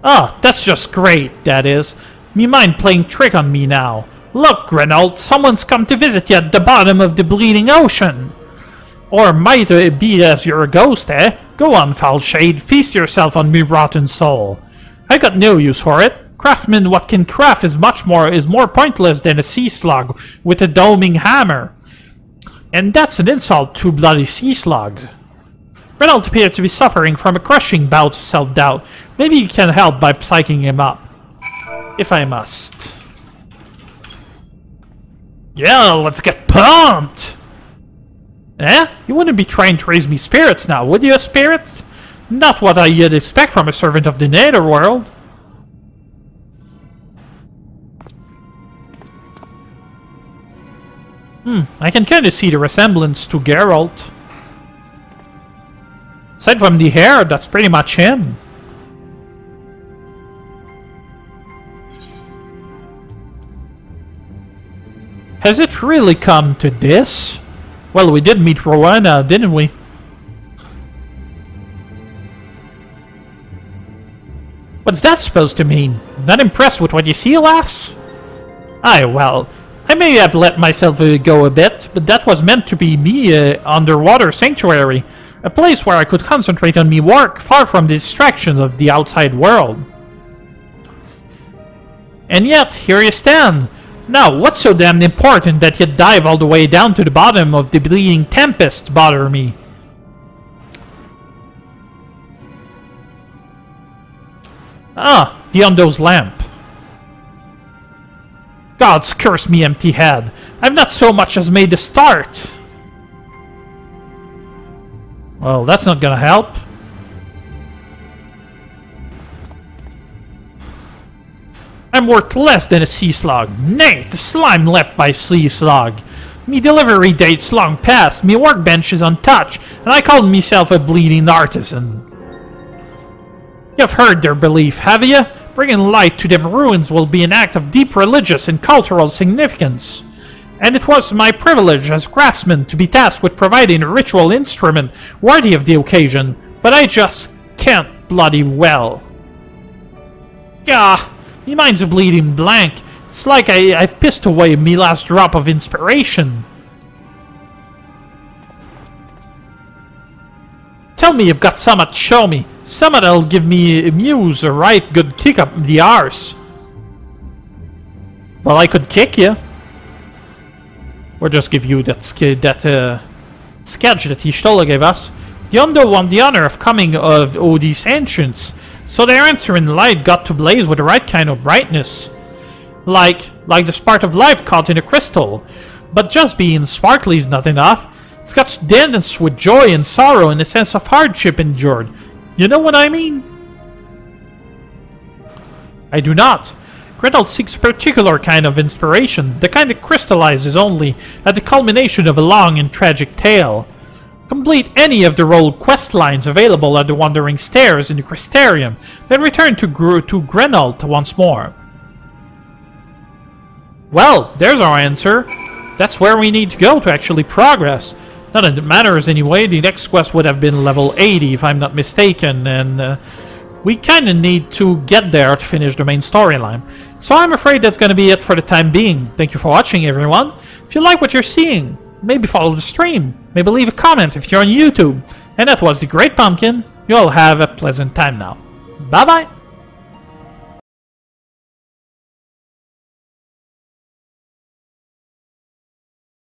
Ah, that's just great, that is. Me mind playing trick on me now. Look, Grenault, someone's come to visit you at the bottom of the bleeding ocean. Or might it be as you're a ghost, eh? Go on, foul shade, feast yourself on me rotten soul. I got no use for it. Craftsman what can craft is more pointless than a sea slug with a doming hammer. And that's an insult to bloody sea slugs. Grenault appeared to be suffering from a crushing bout of self-doubt. Maybe you can help by psyching him up. If I must. Yeah, let's get pumped! Eh? You wouldn't be trying to raise me spirits now, would you, spirits? Not what I'd expect from a servant of the Netherworld. I can kinda see the resemblance to Geralt. Aside from the hair, that's pretty much him. Has it really come to this? Well, we did meet Rowena, didn't we? What's that supposed to mean? Not impressed with what you see, lass? Aye, well, I may have let myself go a bit, but that was meant to be me underwater sanctuary. A place where I could concentrate on me work, far from the distractions of the outside world. And yet, here you stand. Now, what's so damn important that you dive all the way down to the bottom of the bleeding Tempest to bother me? Ah, the Undo's lamp. Gods curse me, empty head. I've not so much as made a start. Well, that's not gonna help. I'm worth less than a sea slug. Nay, the slime left by sea slug. Me delivery date's long past, me workbench is untouched, and I call myself a bleeding artisan. You've heard their belief, have you? Bringing light to them ruins will be an act of deep religious and cultural significance. And it was my privilege as craftsman to be tasked with providing a ritual instrument worthy of the occasion, but I just can't bloody well. Gah, me mind's a bleeding blank. It's like I've pissed away me last drop of inspiration. Tell me you've got summat to show me. Summat that'll give me a muse a right good kick up the arse. Well, I could kick you. Or just give you that sketch that Stola gave us. The Undo want the honor of coming of these ancients, so their answering light got to blaze with the right kind of brightness. Like the spark of life caught in a crystal. But just being sparkly is not enough. It's got to dance with joy and sorrow and a sense of hardship endured. You know what I mean? I do not. Gretel seeks a particular kind of inspiration, the kind that crystallizes only at the culmination of a long and tragic tale. Complete any of the rolled quest lines available at the Wandering Stairs in the Crystarium, then return to Grenalt once more. Well, there's our answer. That's where we need to go to actually progress. Not that it matters anyway, the next quest would have been level 80 if I'm not mistaken, and we kinda need to get there to finish the main storyline. So I'm afraid that's gonna be it for the time being. Thank you for watching, everyone. If you like what you're seeing, maybe follow the stream. Maybe leave a comment if you're on YouTube. And that was the Great Pumpkin. You all have a pleasant time now. Bye-bye!